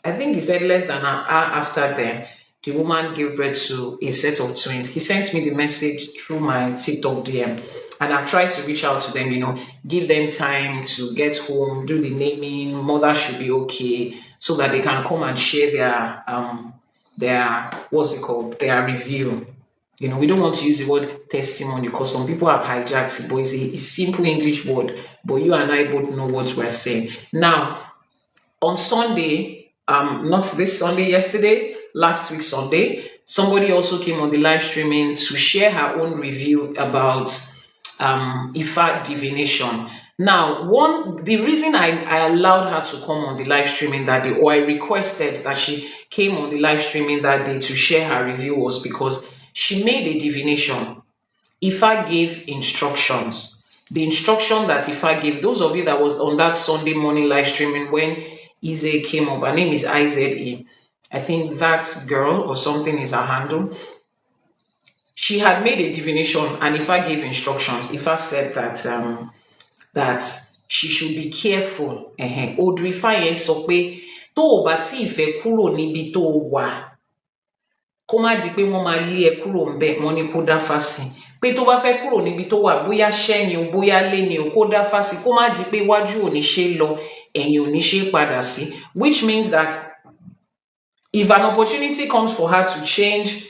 I think he said less than an hour after then, the woman gave birth to a set of twins. He sent me the message through my TikTok DM. And I've tried to reach out to them, give them time to get home, do the naming, mother should be okay, so that they can come and share their review. We don't want to use the word testimony because some people have hijacked it, but it's a simple English word. But you and I both know what we're saying. Now, on Sunday, not this Sunday, yesterday, last week Sunday, somebody also came on the live streaming to share her own review about IFA divination. Now, the reason I allowed her to come on the live streaming that day, or I requested that she came on the live streaming that day to share her review, was because she made a divination. IFA gave instructions. The instruction that IFA gave, those of you that was on that Sunday morning live streaming when Ize came up, her name is IZE. I think that girl or something is her handle. She had made a divination and IFA gave instructions. IFA said that she should be careful. Odù Ifá yẹn sọ pé tó o bá tí ìfẹ́ kúrò níbi tó o wà, kó má di pé wọ́n máa lé ẹ kúrò ńbẹ̀, wọ́n ní kó dáfá sí. Pé tó bá fẹ́ kúrò níbi tó wà, bóyá ṣẹ́ ni o, bóyá lé ni o, kó dáfá sí, kó má di pé wájú ò ní ṣe lọ, ẹ̀yìn ò ní ṣe padà sí. Which means that if an opportunity comes for her to change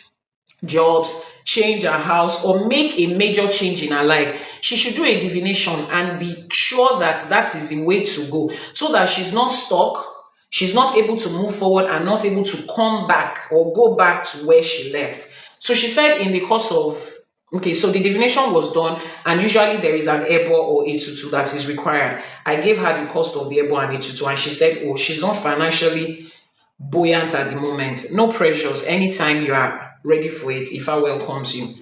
jobs, change her house, or make a major change in her life, she should do a divination and be sure that that is the way to go, so that she's not stuck, she's not able to move forward and not able to come back or go back to where she left. So she said in the course of Okay, so the divination was done, and usually there is an ebo or A22 that is required. I gave her the cost of the ebo and A22, and she said, oh, she's not financially buoyant at the moment. No pressures. Anytime you are ready for it, if I welcomes you.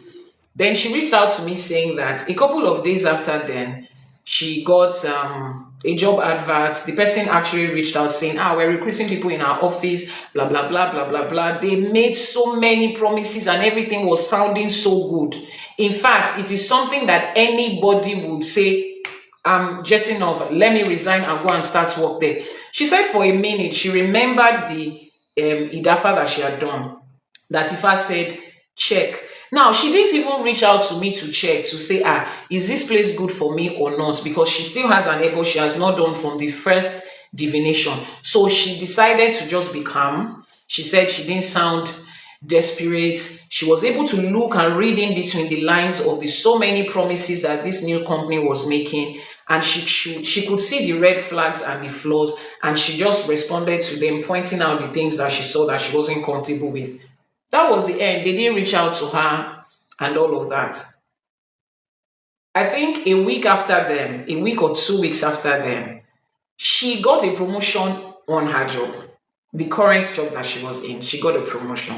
Then she reached out to me saying that a couple of days after then, she got a job advert. The person actually reached out saying, we're recruiting people in our office, blah, blah, blah, blah, blah, blah. They made so many promises and everything was sounding so good. In fact, it is something that anybody would say, I'm jetting off, let me resign and go and start work there. She said for a minute, she remembered the IDAFA that she had done. That Ifa said, check. Now, she didn't even reach out to me to check, to say, is this place good for me or not? Because she still has an able she has not done from the first divination. So she decided to just be calm. She said she didn't sound desperate. She was able to look and read in between the lines of the so many promises that this new company was making, and she could see the red flags and the flaws, and she just responded to them, pointing out the things that she saw that she wasn't comfortable with. That was the end. They didn't reach out to her and all of that. I think a week after them, a week or 2 weeks after them, she got a promotion on her job, the current job that she was in. She got a promotion.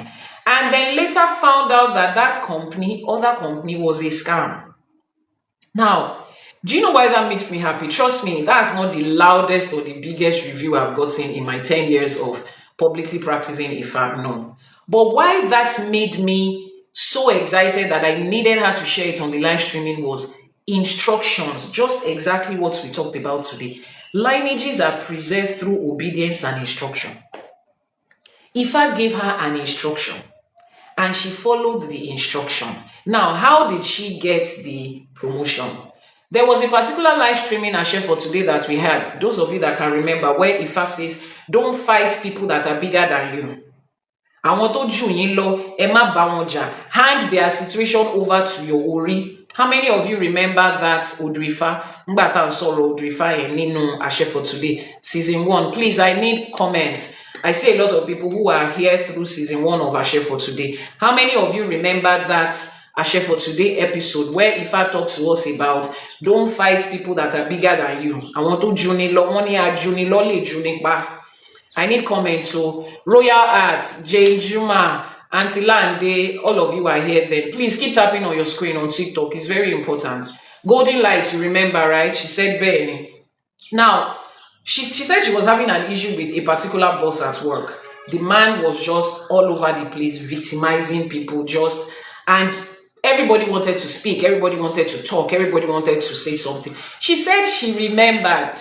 And then later found out that that company, other company, was a scam. Now, do you know why that makes me happy? Trust me, that's not the loudest or the biggest review I've gotten in my 10 years of publicly practicing Ifa, no. But why that made me so excited that I needed her to share it on the live streaming was instructions, just exactly what we talked about today. Lineages are preserved through obedience and instruction. Ifa gave her an instruction and she followed the instruction. Now, how did she get the promotion? There was a particular live streaming I shared for today that we had, those of you that can remember, where Ifa says, don't fight people that are bigger than you. Àwọn tó jù yín lọ, ẹ má bá wọn jà. Hand their situation over to your Ori. How many of you remember that Odrifa? Ngbà tá ń sọ̀rọ̀ Odrifa yẹn nínú Àṣẹ for Today, season 1. Please, I need comments. I see a lot of people who are here through season 1 of Àṣẹ for Today. How many of you remember that Àṣẹ for Today episode where Ifa talked to us about don't fight people that are bigger than you? Àwọn tó jù ní lọ, wọ́n ní ajù ní lọ lè jù ní pa. I need comment to Royal Arts, Jane Juma, Auntie Lande, all of you are here then. Please keep tapping on your screen on TikTok. It's very important. Golden Light, you remember, right? She said Benny. Now, she said she was having an issue with a particular boss at work. The man was just all over the place, victimizing people and everybody wanted to speak, everybody wanted to talk, everybody wanted to say something. She said she remembered.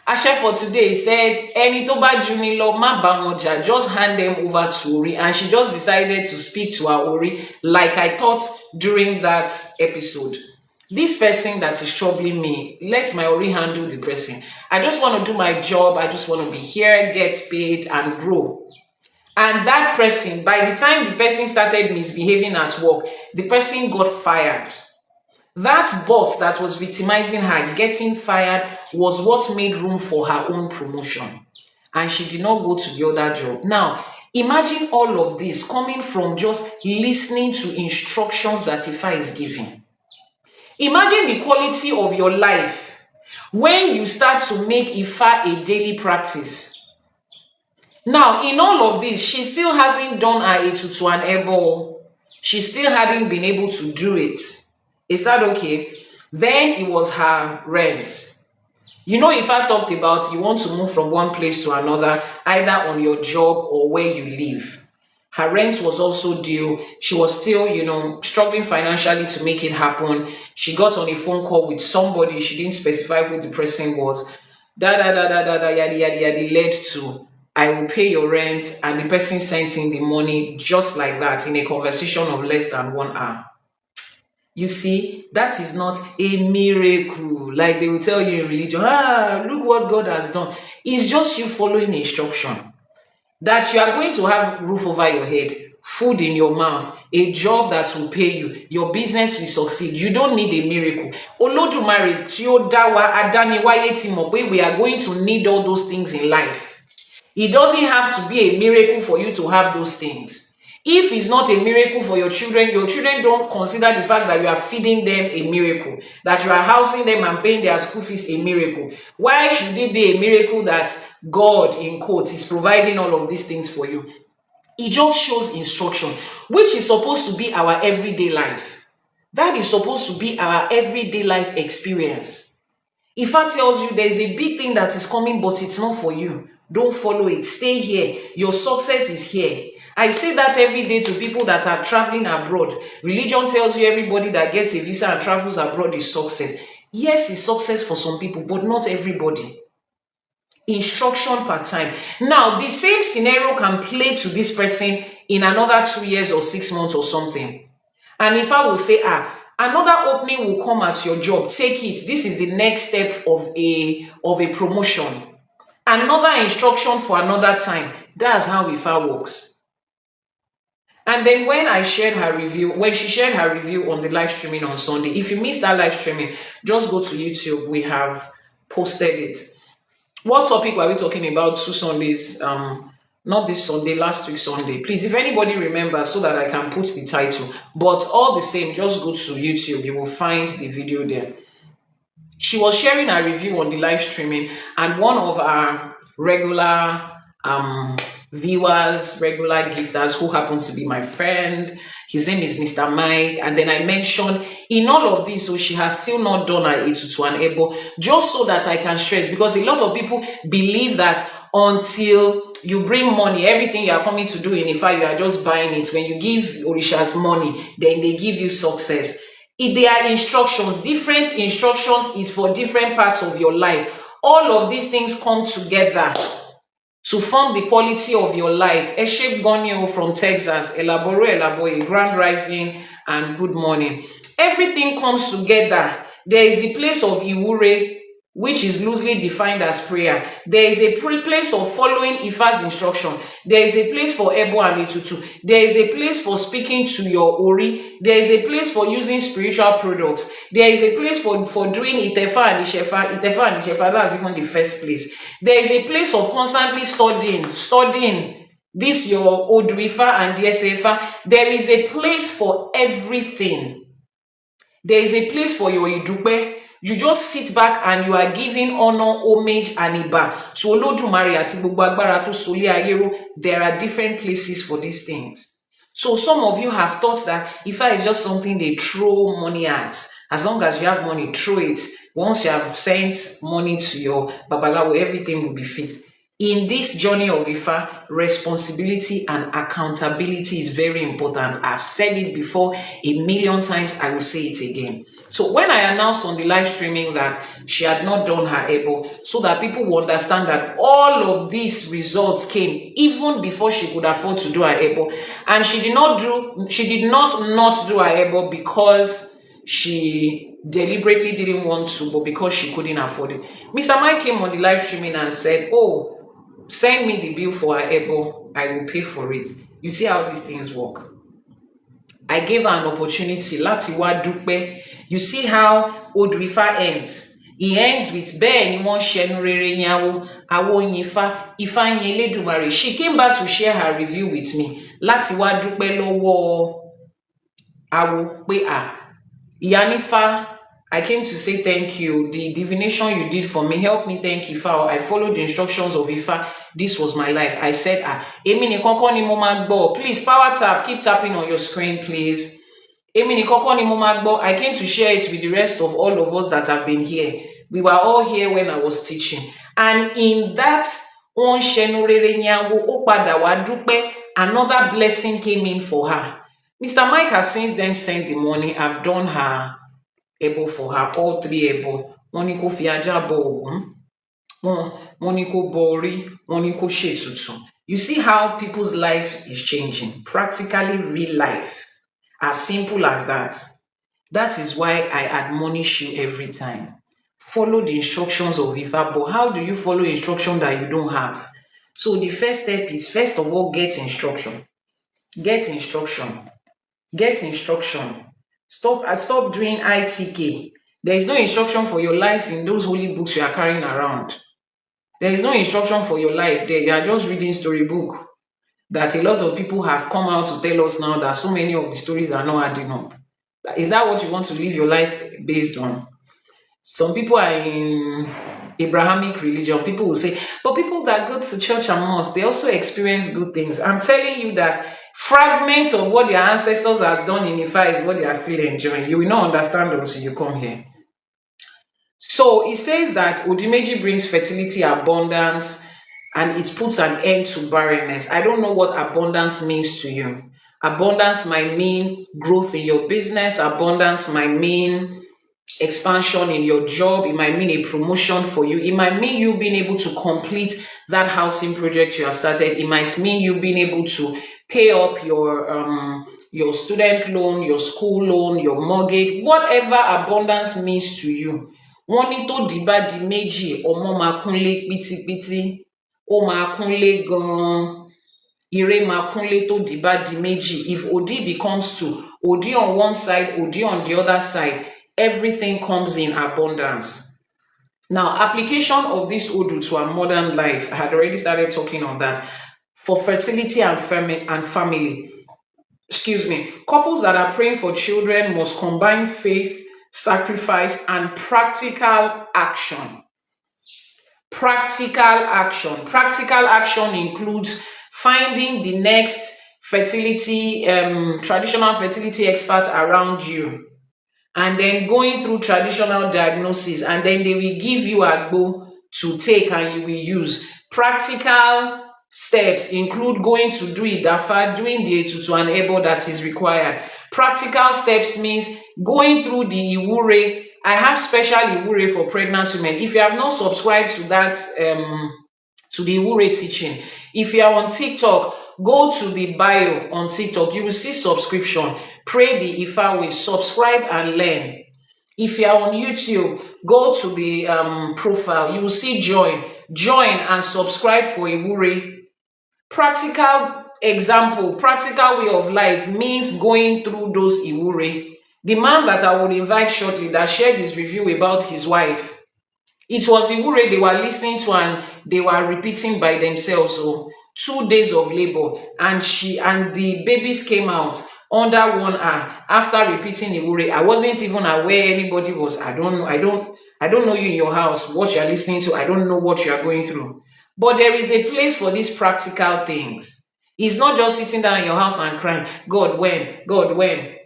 Àṣẹ for Today said, Ẹni tó bá jù ní lọ, má bá wọn jà, just hand them over to Ori. And she just decided to speak to her Ori, like I thought during that episode. This person that is troubling me, let my Ori handle the person. I just want to do my job. I just want to be here, get paid, and grow. And that person, by the time the person started misbehaving at work, the person got fired. That boss that was victimizing her getting fired was what made room for her own promotion. And she did not go to the other job. Now, imagine all of this coming from just listening to instructions that Ifa is giving. Imagine the quality of your life when you start to make Ifa a daily practice. Now, in all of this, she still hasn't done her Etutu and Ebo. She still hadn't been able to do it. Is that okay? Then it was her rent. You know, if I talked about you want to move from one place to another, either on your job or where you live. Her rent was also due. She was still, struggling financially to make it happen. She got on a phone call with somebody. She didn't specify who the person was. Yada, led to, I will pay your rent. And the person sent in the money just like that in a conversation of less than 1 hour. You see, that is not a miracle like they will tell you in religion. Look what God has done. It's just you following instruction. That you are going to have roof over your head, food in your mouth, a job that will pay you, your business will succeed. You don't need a miracle. Olódùmarè tí ó dá wa, adániwáyé ti mọ̀ pé we are going to need all those things in life. It doesn't have to be a miracle for you to have those things. If it's not a miracle for your children don't consider the fact that you are feeding them a miracle, that you are housing them and paying their school fees a miracle. Why should it be a miracle that God, in quotes, is providing all of these things for you? It just shows instruction, which is supposed to be our everyday life. That is supposed to be our everyday life experience. Ifa tells you there's a big thing that is coming, but it's not for you. Don't follow it. Stay here. Your success is here. I say that every day to people that are traveling abroad. Religion tells you everybody that gets a visa and travels abroad is success. Yes, it's success for some people, but not everybody. Instruction per time. Now, the same scenario can play to this person in another 2 years or 6 months or something. And if I will say, another opening will come at your job, take it. This is the next step of a promotion. Another instruction for another time. That's how Ifa works. And then when she shared her review on the live streaming on Sunday, if you missed that live streaming, just go to YouTube. We have posted it. What topic were we talking about 2 Sundays? Not this Sunday, last week Sunday. Please, if anybody remembers, so that I can put the title. But all the same, just go to YouTube. You will find the video there. She was sharing her review on the live streaming, and one of our regular viewers, regular gifters, who happen to be my friend, his name is Mr. Mike, and then I mentioned in all of this, so she has still not done her Etutu and Ebo, just so that I can stress, because a lot of people believe that until you bring money, everything you are coming to do in Ifa, you are just buying it. When you give Orishas money, then they give you success. They are instructions. Different instructions is for different parts of your life. All of these things come together to form the quality of your life. Eshek Gonyo from Texas, Elabore, Grand Rising, and good morning. Everything comes together. There is the place of Ìwúrẹ, which is loosely defined as prayer. There is a place of following Ifa's instruction. There is a place for Ebo and Etutu. There is a place for speaking to your Ori. There is a place for using spiritual products. There is a place for doing Itefa and Ishefa. Itefa and Ishefa, that's even the first place. There is a place of constantly studying this your Odwifa and DSFA. There is a place for everything. There is a place for your Idupe. You just sit back and you are giving honor, homage, and iba to Olodumare ati gbogbo agbára to soli ayero. There are different places for these things. So some of you have thought that Ifa is just something they throw money at. As long as you have money, throw it. Once you have sent money to your babalawo, everything will be fixed. In this journey of Ifa, responsibility and accountability is very important. I've said it before 1,000,000 times. I will say it again. So when I announced on the live streaming that she had not done her able, so that people will understand that all of these results came even before she could afford to do her able, and she did not not do her able because she deliberately didn't want to, but because she couldn't afford it. Mr. Mike came on the live streaming and said, "Oh, send me the bill for her able. I will pay for it." You see how these things work. I gave her an opportunity. Láti wá dúpẹ́. You see how Odwifa ends. He ends with bẹ́ẹ̀ ni wọ́n ṣẹnu rere nyawo, awo yifa, Ifá yin Elédùmarè. She came back to share her review with me. Láti wá dúpẹ́ lọ́wọ́ awo pé IYANIFA, I came to say thank you. The divination you did for me, help me thank Ifa. I followed the instructions of Ifa. This was my life. I said, Emi ni koko ni mo ma gbo. Please, power tap. Keep tapping on your screen, please. Emi ni koko ni mo ma gbo. I came to share it with the rest of all of us that have been here. We were all here when I was teaching. And in that, another blessing came in for her. Mr. Mike has since then sent the money. I've done her able for her, all 3 able. Money ko fi aja bo money ko bori, money ko shetutu. You see how people's life is changing. Practically real life. As simple as that. That is why I admonish you every time. Follow the instructions of Ifa. But how do you follow instruction that you don't have? So the first step is, first of all, get instruction. Get instruction. Get instruction. Stop doing ITK. There is no instruction for your life in those holy books you are carrying around. There is no instruction for your life there. You are just reading storybook. that a lot of people have come out to tell us now that so many of the stories are not adding up. Is that what you want to live your life based on? Some people are in Abrahamic religion. People will say, but people that go to church and mosque, they also experience good things. I'm telling you that fragments of what their ancestors have done in Ifa is what they are still enjoying. You will not understand until you come here. So it says that Òdí Méjì brings fertility, abundance, and it puts an end to barrenness. I don't know what abundance means to you. Abundance might mean growth in your business. Abundance might mean expansion in your job. It might mean a promotion for you. It might mean you being able to complete that housing project you have started. It might mean you being able to pay up your student loan, your school loan, your mortgage, whatever abundance means to you. Wọ́n ní tó dìbà di méjì, ọmọ máa kúnlé pítípítí, ó máa kúnlé gan-an, ire máa kúnlé tó dìbà di méjì. If Òdí becomes two, Òdí on one side, Òdí on the other side, everything comes in abundance. Now, application of this Odu to our modern life, I had already started talking on that. For fertility and family, excuse me, couples that are praying for children must combine faith, sacrifice, and practical action. Practical action. Practical action includes finding the next fertility, traditional fertility expert around you, and then going through traditional diagnosis, and then they will give you agbo to take and you will use. Practical steps include going to do Idafa, doing the Etutu and Ebo that is required. Practical steps means going through the Ìwúrẹ. I have special Ìwúrẹ for pregnant women. If you have not subscribed to that, to the Ìwúrẹ teaching, if you are on TikTok, go to the bio on TikTok. You will see subscription. Pray the Ifa way, subscribe and learn. If you are on YouTube, go to the profile. You will see join and subscribe for Ìwúrẹ. Practical example, practical way of life means going through those Ìwúrẹ. The man that I will invite shortly that shared his review about his wife, it was Ìwúrẹ they were listening to and they were repeating by themselves. So 2 days of labor, and the babies came out under 1 hour after repeating Ìwúrẹ. I wasn't even aware anybody was. I don't know you in your house, what you're listening to. I don't know what you are going through. But there is a place for these practical things. It's not just sitting down in your house and crying, God, when? God, when?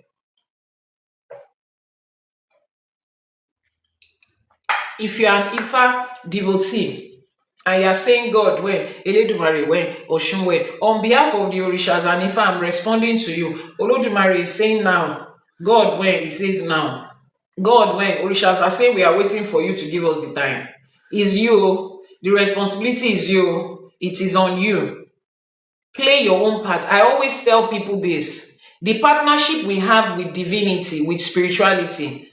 If you are an Ifa devotee and you are saying, God, when? Eledumare, when? Oshun, when? On behalf of the Orishas and Ifa, I'm responding to you. Olodumare is saying now. God, when? He says now. God, when? Orishas are saying we are waiting for you to give us the time. It's you. The responsibility is you. It is on you. Play your own part. I always tell people this. The partnership we have with divinity, with spirituality,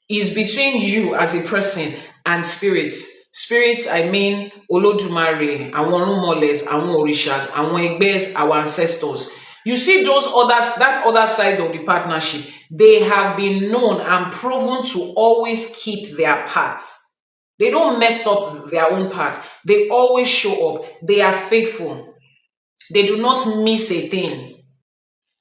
is between you as a person and spirit. Spirits, I mean, Olodumare, àwọn Rumoles, àwọn Orishas, àwọn Egbes, our ancestors. You see those others, that other side of the partnership, they have been known and proven to always keep their part. They don't mess up their own part. They always show up. They are faithful. They do not miss a thing.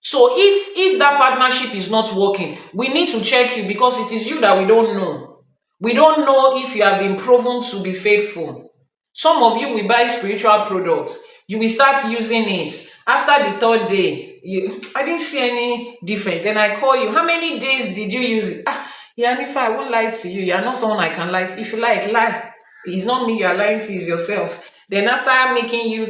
So if that partnership is not working, we need to check you, because it is you that we don't know. We don't know if you have been proven to be faithful. Some of you will buy spiritual products. You will start using it. After the 3rd day, I didn't see any difference. Then I call you. How many days did you use it? IYANIFA, I won't lie to you. You are not someone I can lie to. If you like, lie. It's not me you are lying to, it's yourself. Then after making you,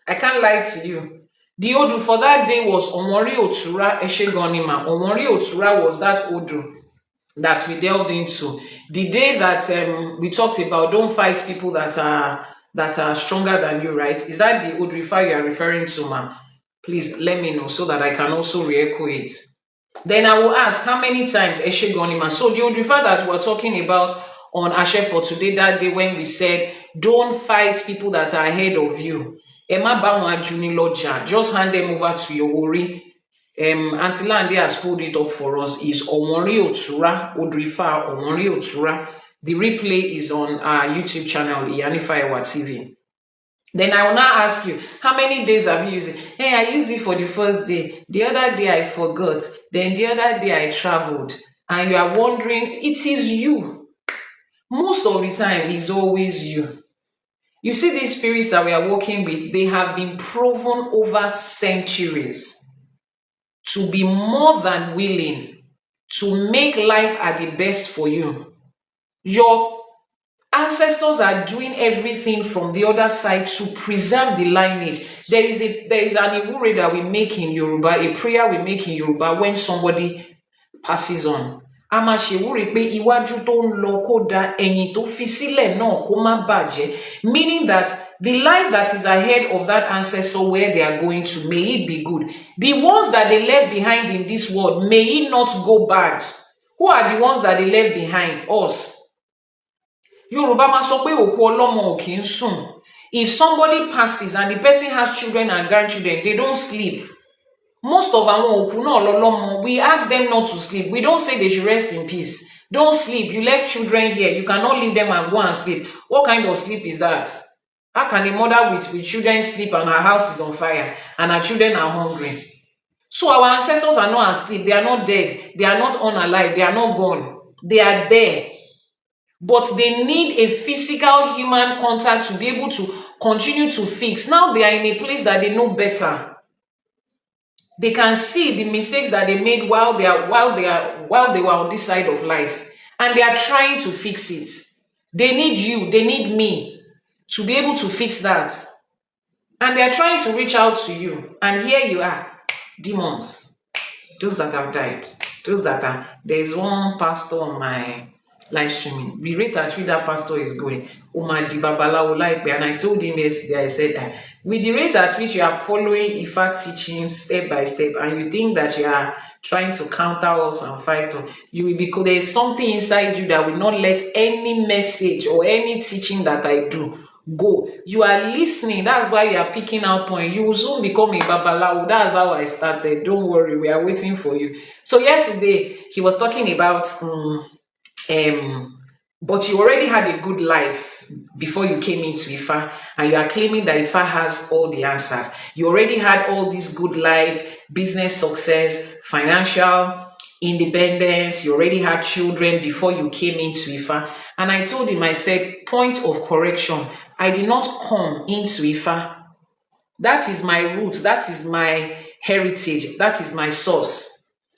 I can't lie to you. The Odu for that day was Omori Otura Eshegonima. Omori Otura was that Odu that we delved into. The day that we talked about don't fight people that are stronger than you, right? Is that the Odu you are referring to, ma'am? Please let me know so that I can also re-echo it. Then I will ask how many times Eshegonima. So the Odu that we're talking about on Ashe for today, that day when we said don't fight people that are ahead of you. Emma Bawa Juni Lodja, just hand them over to your Ori. Auntie Lande has pulled it up for us. Is Omori Otura, Odrifa Omori Otura. The replay is on our YouTube channel, IYANIFA TV. Then I will now ask you, how many days have you used it? Hey, I used it for the first day. The other day I forgot. Then the other day I traveled. And you are wondering, it is you. Most of the time, it's always you. You see, these spirits that we are working with, they have been proven over centuries to be more than willing to make life at the best for you. Your ancestors are doing everything from the other side to preserve the lineage. There is an Ìwúrẹ that we make in Yoruba, a prayer we make in Yoruba when somebody passes on. A máa ṣèwúre pé iwájú tó ń lọ kó da, ẹ̀yìn tó fi sílẹ̀ náà kó má bàjẹ́, meaning that the life that is ahead of that ancestor where they are going to, may it be good. The ones that they left behind in this world, may it not go bad. Who are the ones that they left behind? Us. Yorùbá máa sọ pé òkú ọlọ́mọ ò kì í sùn. If somebody passes and the person has children and grandchildren, they don't sleep. Most of àwọn òkú náà lọ́lọ́mọ, we ask them not to sleep. We don't say they should rest in peace. Don't sleep. You left children here. You cannot leave them and go and sleep. What kind of sleep is that? How can a mother with children sleep and her house is on fire and her children are hungry? So our ancestors are not asleep. They are not dead. They are not unalive. They are not gone. They are there. But they need a physical human contact to be able to continue to fix. Now they are in a place that they know better. They can see the mistakes that they made while they were on this side of life, and they are trying to fix it. They need you, they need me to be able to fix that. And they are trying to reach out to you. And here you are, demons, those that have died, those that are. There's one pastor on my live streaming. We rate at that pastor is going, and I told him yesterday, I said that with the rate at which you are following Ifa teachings step by step, and you think that you are trying to counter us and fight us, you will, because there is something inside you that will not let any message or any teaching that I do go. You are listening. That's why you are picking out point. You will soon become a babalawo. That's how I started. Don't worry, we are waiting for you. So yesterday he was talking about but you already had a good life before you came into Ifa, and you are claiming that Ifa has all the answers. You already had all this good life, business success, financial independence. You already had children before you came into Ifa. And I told him, I said, point of correction, I did not come into Ifa. That is my root. That is my heritage. That is my source.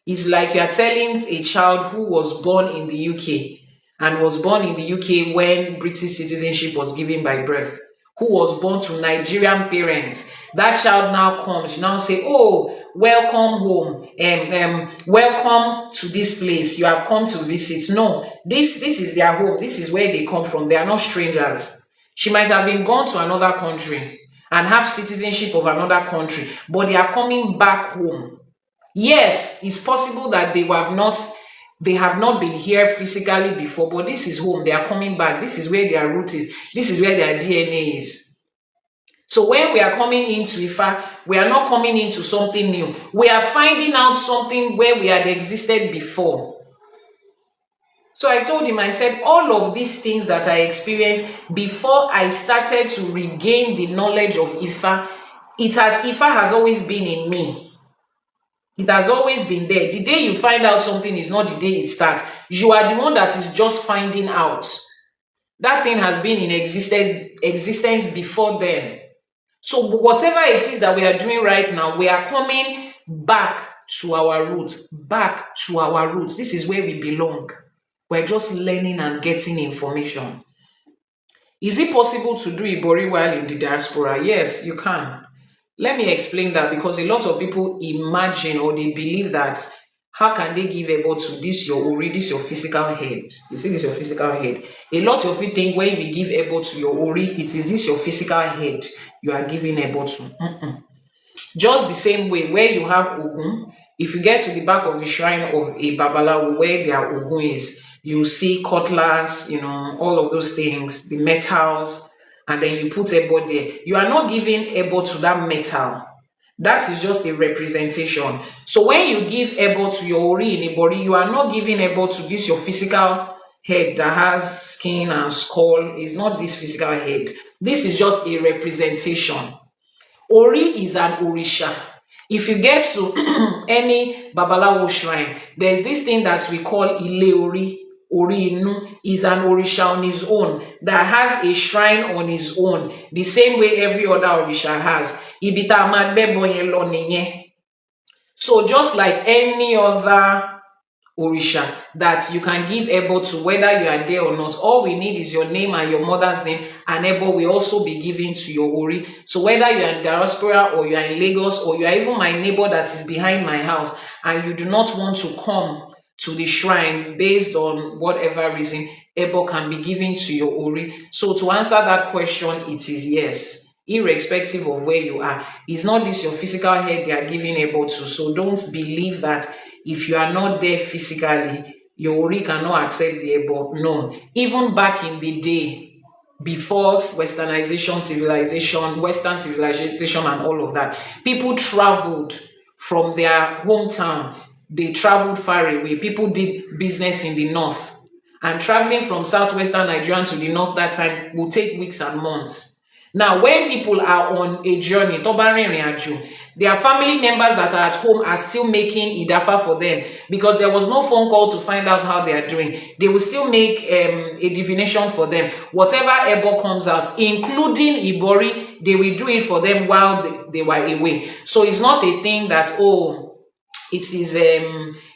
It's like you are telling a child who was born in the UK and was born in the UK when British citizenship was given by birth, who was born to Nigerian parents. That child now comes, you now say, oh, welcome home, welcome to this place. You have come to visit. No, this is their home. This is where they come from. They are not strangers. She might have been born to another country and have citizenship of another country, but they are coming back home. Yes, it's possible that they have not been here physically before, but this is home. They are coming back. This is where their root is. This is where their DNA is. So when we are coming into Ifa, we are not coming into something new. We are finding out something where we had existed before. So I told him, I said, all of these things that I experienced before I started to regain the knowledge of Ifa, Ifa has always been in me. It has always been there. The day you find out something is not the day it starts. You are the one that is just finding out. That thing has been in existence before then. So whatever it is that we are doing right now, we are coming back to our roots. Back to our roots. This is where we belong. We're just learning and getting information. Is it possible to do Ibori while in the diaspora? Yes, you can. Let me explain that, because a lot of people imagine or they believe that how can they give ebo to this your ori, this your physical head. You see, this your physical head. A lot of you think when we give ebo to your ori, it is this your physical head you are giving ebo to. Just the same way where you have Ogun, if you get to the back of the shrine of a Babalawo where their Ogun is, you see cutlass, all of those things, the metals, and then you put ebo there. You are not giving ebo to that metal. That is just a representation. So when you give ebo to your ori in Ibori, you are not giving ebo to this your physical head that has skin and skull. It's not this physical head. This is just a representation. Ori is an orisha. If you get to any Babalawo shrine, there's this thing that we call Ile Ori. Ori Inu is an orisha on his own that has a shrine on his own, the same way every other orisha has. Ibita Magbebo yen lo niyen. So just like any other orisha that you can give ebo to, whether you are there or not, all we need is your name and your mother's name, and ebo will also be given to your ori. So whether you are in diaspora or you are in Lagos or you are even my neighbor that is behind my house and you do not want to come to the shrine based on whatever reason, ebo can be given to your ori. So to answer that question, it is yes, irrespective of where you are. It's not this your physical head they are giving ebo to. So don't believe that if you are not there physically, your ori cannot accept the ebo. No. Even back in the day, before westernization, civilization, western civilization and all of that, people traveled from their hometown. They traveled far away. People did business in the north. And traveling from southwestern Nigeria to the north that time will take weeks and months. Now, when people are on a journey, their family members that are at home are still making idafa for them because there was no phone call to find out how they are doing. They will still make a divination for them. Whatever ebo comes out, including ibori, they will do it for them while they were away. So it's not a thing that, oh, it is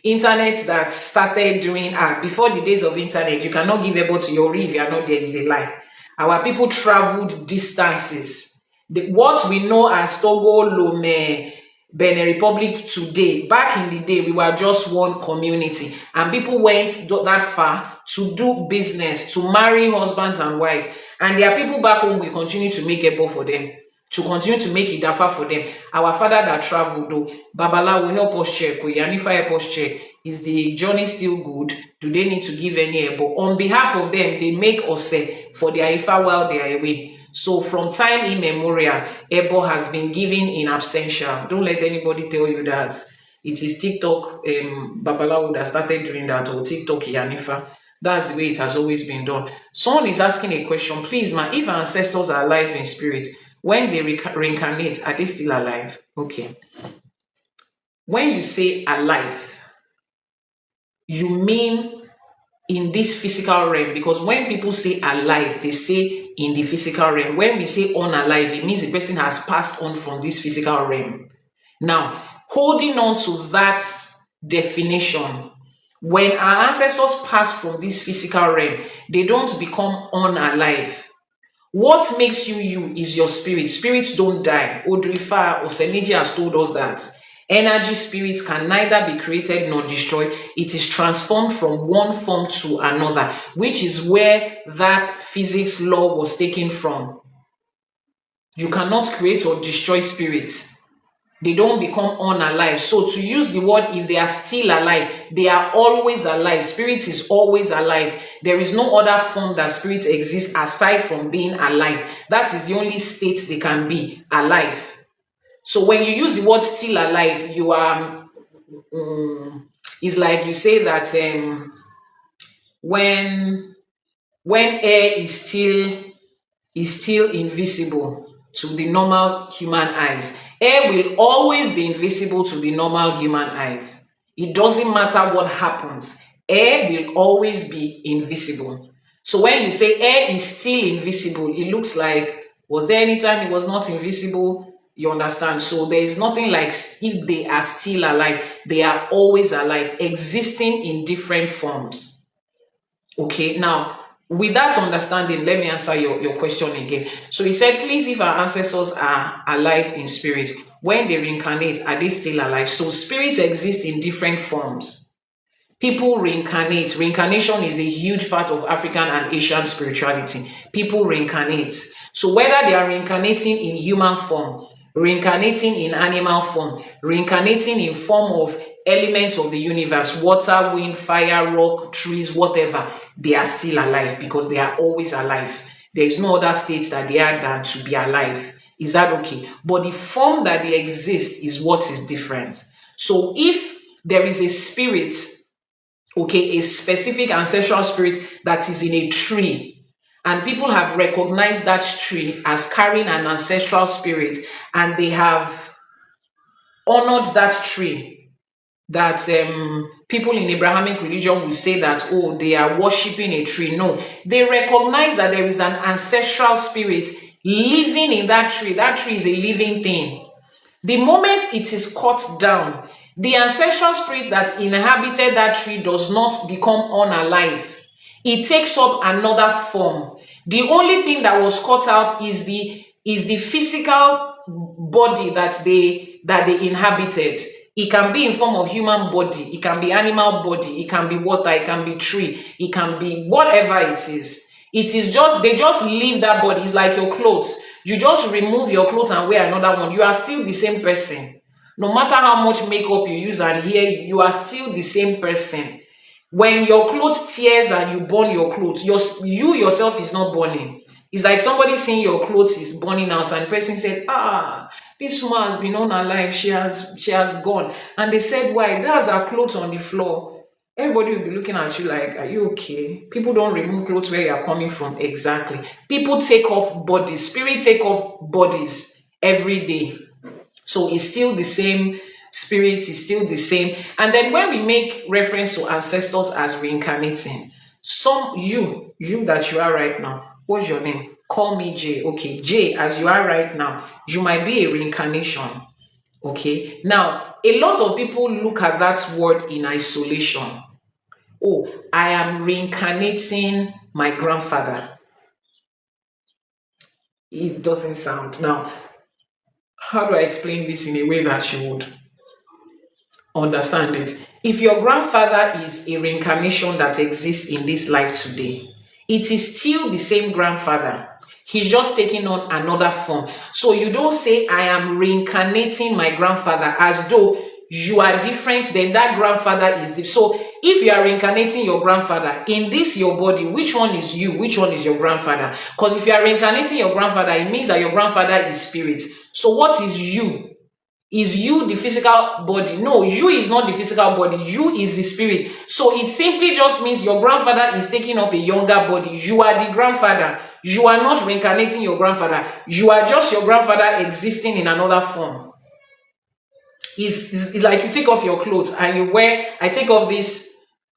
internet that started during before the days of internet. You cannot give ebo to your ori if you are not there. Is a lie. Our people traveled distances. What we know as Togo, Lome, Benin Republic today, back in the day, we were just one community. And people went that far to do business, to marry husbands and wives. And there are people back home we continue to make ebo for them, to continue to make idafa for them. Our father that traveled, though, Babala will help us check, IYANIFA help us check. Is the journey still good? Do they need to give any ebo? On behalf of them, they make ose for their ifa while they are away. So from time immemorial, ebo has been given in absentia. Don't let anybody tell you that it is TikTok Babalawo that started doing that, or TikTok IYANIFA. That's the way it has always been done. Someone is asking a question. Please, ma, if our ancestors are alive in spirit, when they reincarnate, are they still alive? Okay. When you say alive, you mean in this physical realm, because when people say alive, they say in the physical realm. When we say unalive, it means the person has passed on from this physical realm. Now, holding on to that definition, when our ancestors pass from this physical realm, they don't become unalive. What makes you you is your spirit. Spirits don't die. Odrifa or Meji has told us that. Energy spirits can neither be created nor destroyed. It is transformed from one form to another, which is where that physics law was taken from. You cannot create or destroy spirits. They don't become unalive. So to use the word, if they are still alive, they are always alive. Spirit is always alive. There is no other form that spirit exists aside from being alive. That is the only state they can be, alive. So when you use the word still alive, you are, it's like you say that when air is still invisible to the normal human eyes, air will always be invisible to the normal human eyes. It doesn't matter what happens, air will always be invisible. So when you say air is still invisible, it looks like, was there any time it was not invisible? You understand? So there is nothing like if they are still alive. They are always alive, existing in different forms. Okay, now with that understanding, let me answer your question again. So he said, please, if our ancestors are alive in spirit, when they reincarnate, are they still alive? So spirits exist in different forms. People reincarnate. Reincarnation is a huge part of African and Asian spirituality. People reincarnate. So whether they are reincarnating in human form, reincarnating in animal form, reincarnating in form of elements of the universe, water, wind, fire, rock, trees, whatever, they are still alive because they are always alive. There is no other state that they are than to be alive. Is that okay? But the form that they exist is what is different. So if there is a spirit Okay, a specific ancestral spirit that is in a tree. And people have recognized that tree as carrying an ancestral spirit, and they have honored that tree. That people in Abrahamic religion will say that, oh, they are worshiping a tree. No, they recognize that there is an ancestral spirit living in that tree. That tree is a living thing. The moment it is cut down, the ancestral spirit that inhabited that tree does not become unalive. It takes up another form. The only thing that was cut out is the physical body that they inhabited. It can be in form of human body, it can be animal body, it can be water, it can be tree, it can be whatever it is. It is just, they just leave that body. It's like your clothes. You just remove your clothes and wear another one. You are still the same person. No matter how much makeup you use and hair, you are still the same person. When your clothes tears and you burn your clothes, you yourself is not burning. It's like somebody seeing your clothes is burning out, and the person said, this woman has been unalive, she has gone. And they said, why? That's her clothes on the floor. Everybody will be looking at you like, are you okay? People don't remove clothes where you're coming from. Exactly. People take off bodies. Spirit take off bodies every day. So it's still the same. Spirit is still the same. And then when we make reference to ancestors as reincarnating, you that you are right now, what's your name? Call me J. Okay, J, as you are right now, you might be a reincarnation. Okay, now a lot of people look at that word in isolation. Oh, I am reincarnating my grandfather. It doesn't sound. Now, how do I explain this in a way that you would understand it? If your grandfather is a reincarnation that exists in this life today, it is still the same grandfather. He's just taking on another form. So you don't say, I am reincarnating my grandfather, as though you are different, then that grandfather is different. So if you are reincarnating your grandfather in this your body, which one is you? Which one is your grandfather? Because if you are reincarnating your grandfather, it means that your grandfather is spirit. So what is you? Is you the physical body? No, you is not the physical body. You is the spirit. So it simply just means your grandfather is taking up a younger body. You are the grandfather. You are not reincarnating your grandfather. You are just your grandfather existing in another form. It's like you take off your clothes and you wear, I take off this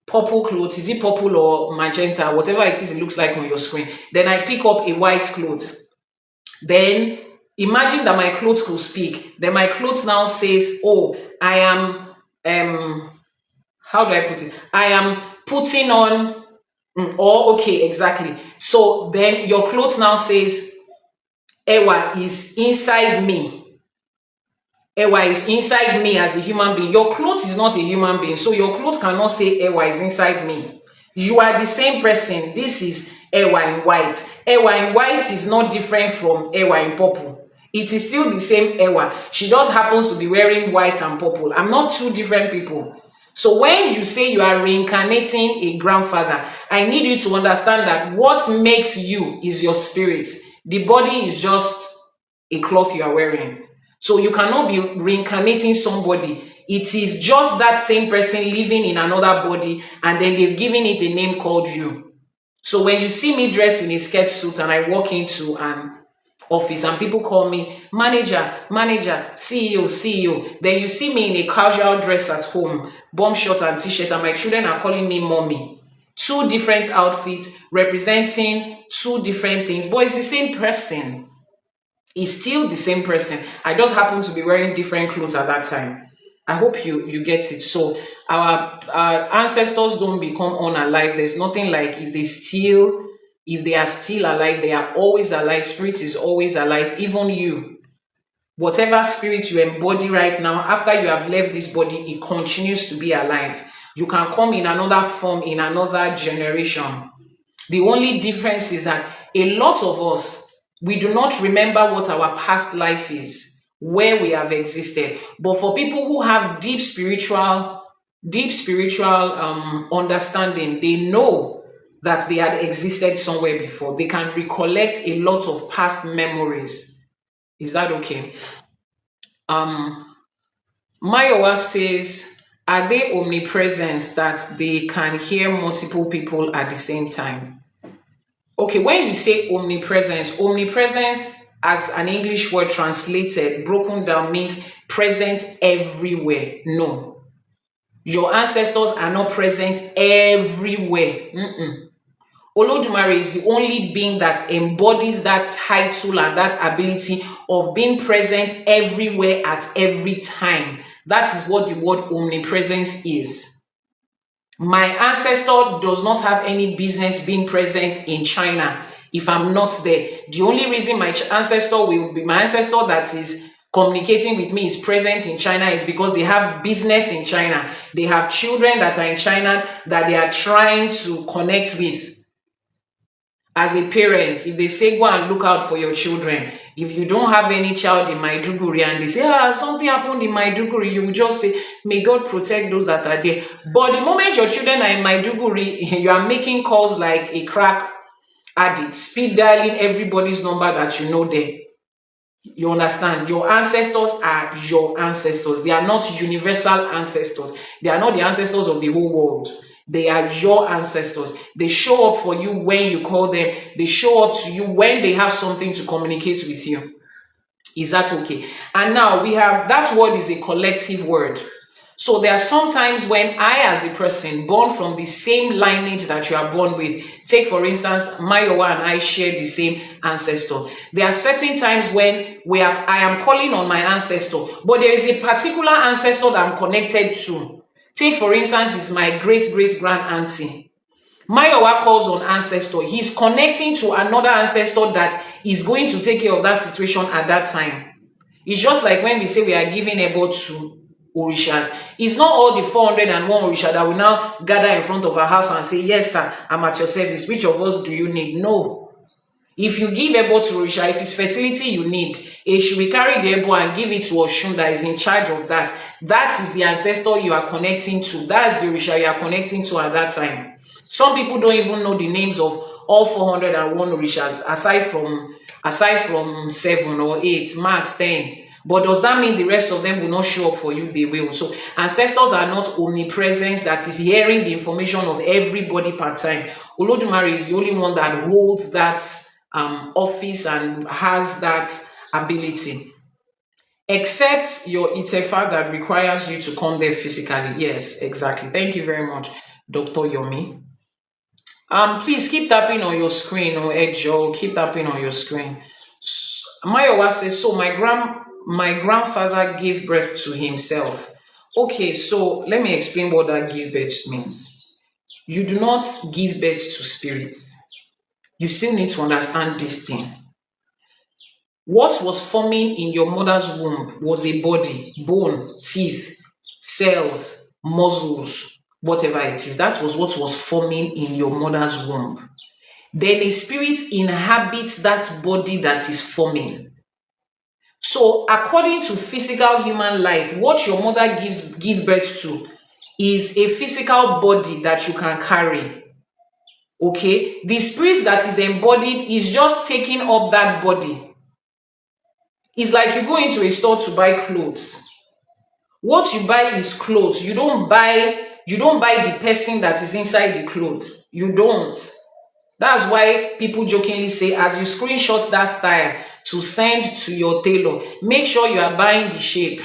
purple clothes. Is it purple or magenta? Whatever it is, it looks like on your screen. Then I pick up a white clothes. Then imagine that my clothes could speak. Then my clothes now says, oh, I am how do I put it? I am putting on okay, exactly. So then your clothes now says Ewa is inside me. Ewa is inside me as a human being. Your clothes is not a human being, so your clothes cannot say Ewa is inside me. You are the same person. This is Ewa in white. Ewa in white is not different from Ewa in purple. It is still the same Ewa. She just happens to be wearing white and purple. I'm not two different people. So when you say you are reincarnating a grandfather, I need you to understand that what makes you is your spirit. The body is just a cloth you are wearing. So you cannot be reincarnating somebody. It is just that same person living in another body, and then they've given it a name called you. So when you see me dressed in a skirt suit and I walk into an office and people call me manager, CEO, CEO, then you see me in a casual dress at home, bomb short and t-shirt, and my children are calling me mommy. Two different outfits representing two different things, but it's the same person. Is still the same person. I just happen to be wearing different clothes at that time. I hope you get it. So our ancestors don't become unalive. There's nothing like if they are still alive, they are always alive. Spirit is always alive. Even you, whatever spirit you embody right now, after you have left this body, it continues to be alive. You can come in another form in another generation. The only difference is that a lot of us, we do not remember what our past life is, where we have existed. But for people who have deep spiritual understanding, they know that they had existed somewhere before. They can recollect a lot of past memories. Is that okay? Mayowa says, Are they omnipresent that they can hear multiple people at the same time? Okay, when you say omnipresence, omnipresence as an English word translated, broken down, means present everywhere. No, your ancestors are not present everywhere. Olodumare is the only being that embodies that title and that ability of being present everywhere at every time. That is what the word omnipresence is. My ancestor does not have any business being present in China if I'm not there. The only reason my ancestor that is communicating with me is present in China is because they have business in China. They have children that are in China that they are trying to connect with. As a parent, if they say go and look out for your children, if you don't have any child in Maiduguri and they say something happened in Maiduguri, you will just say may God protect those that are there. But the moment your children are in Maiduguri, you are making calls like a crack addict, speed dialing everybody's number that you know there. You understand? Your ancestors are your ancestors. They are not universal ancestors. They are not the ancestors of the whole world. They are your ancestors. They show up for you when you call them. They show up to you when they have something to communicate with you. Is that okay? And now we have, that word is a collective word. So there are some times when I, as a person born from the same lineage that you are born with, take for instance, Mayowa and I share the same ancestor. There are certain times when I am calling on my ancestor, but there is a particular ancestor that I'm connected to. Take for instance, is my great-great-grand auntie. Mayowa calls on ancestor. He's connecting to another ancestor that is going to take care of that situation at that time. It's just like when we say we are giving ebo to Orishas. It's not all the 401 Orisha that will now gather in front of our house and say, yes, sir, I'm at your service. Which of us do you need? No. If you give ebo to Orisha, if it's fertility you need, she will carry the ebo and give it to Oshun that is in charge of that. That is the ancestor you are connecting to. That's the Orisha you are connecting to at that time. Some people don't even know the names of all 401 Orishas, aside from 7 or 8, max 10. But does that mean the rest of them will not show up for you? They will. So ancestors are not omnipresent that is hearing the information of everybody per time. Olodumare is the only one that holds that office and has that ability. Except your Itefa that requires you to come there physically. Yes, exactly. Thank you very much, Dr. Yomi. Please keep tapping on your screen, or Edjo, keep tapping on your screen. Mayowa says, so my grandfather gave birth to himself. Okay, so let me explain what that give birth means. You do not give birth to spirits. You still need to understand this thing. What was forming in your mother's womb was a body, bone, teeth, cells, muscles, whatever it is. That was what was forming in your mother's womb. Then a spirit inhabits that body that is forming. So according to physical human life, what your mother give birth to is a physical body that you can carry. Okay? The spirit that is embodied is just taking up that body. It's like you go into a store to buy clothes. What you buy is clothes. You don't buy the person that is inside the clothes. You don't. That's why people jokingly say, as you screenshot that style to send to your tailor, make sure you are buying the shape.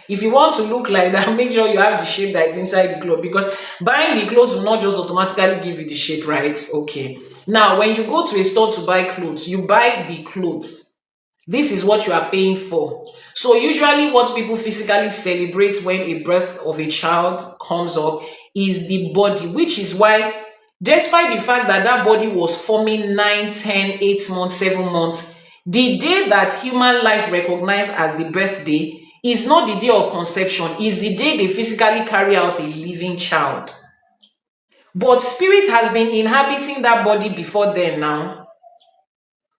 If you want to look like that, make sure you have the shape that is inside the clothes, because buying the clothes will not just automatically give you the shape, right? Okay. Now, when you go to a store to buy clothes, you buy the clothes. This is what you are paying for. So usually what people physically celebrate when a birth of a child comes up is the body, which is why, despite the fact that that body was forming 9, 10, 8 months, 7 months, the day that human life recognized as the birthday is not the day of conception, is the day they physically carry out a living child. But spirit has been inhabiting that body before then now.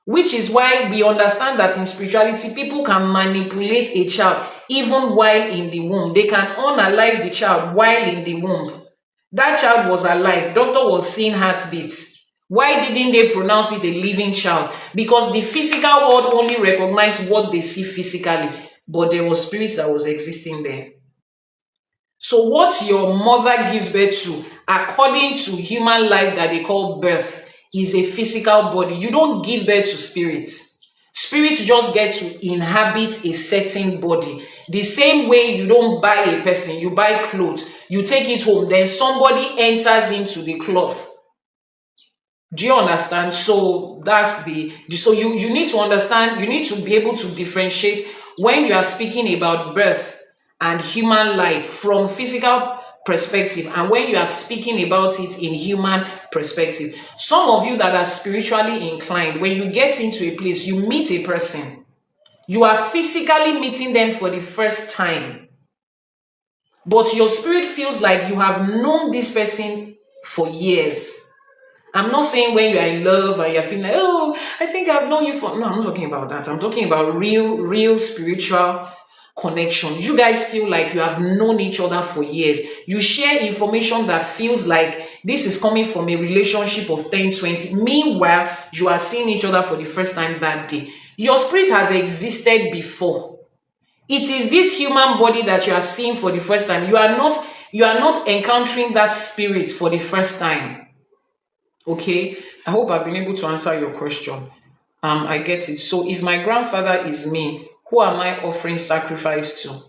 Which is why we understand that in spirituality, people can manipulate a child even while in the womb. They can unalive the child while in the womb. That child was alive. Doctor was seeing heartbeats. Why didn't they pronounce it a living child? Because the physical world only recognized what they see physically. But there was spirits that was existing there. So what your mother gives birth to, according to human life that they call birth, is a physical body. You don't give birth to spirit. Spirit just get to inhabit a certain body. The same way you don't buy a person, you buy clothes, you take it home, then somebody enters into the cloth. Do you understand? So that's so you need to understand, you need to be able to differentiate when you are speaking about birth and human life from physical perspective, and when you are speaking about it in human perspective. Some of you that are spiritually inclined, when you get into a place, you meet a person, you are physically meeting them for the first time, but your spirit feels like you have known this person for years. I'm not saying when you are in love and you're feeling like, oh, I think I've known you for. No, I'm not talking about that. I'm talking about real spiritual connection. You guys feel like you have known each other for years. You share information that feels like this is coming from a relationship of 10, 20. Meanwhile, you are seeing each other for the first time that day. Your spirit has existed before. It is this human body that you are seeing for the first time. You are not encountering that spirit for the first time. Okay, I hope I've been able to answer your question. I get it. So if my grandfather is me, who am I offering sacrifice to?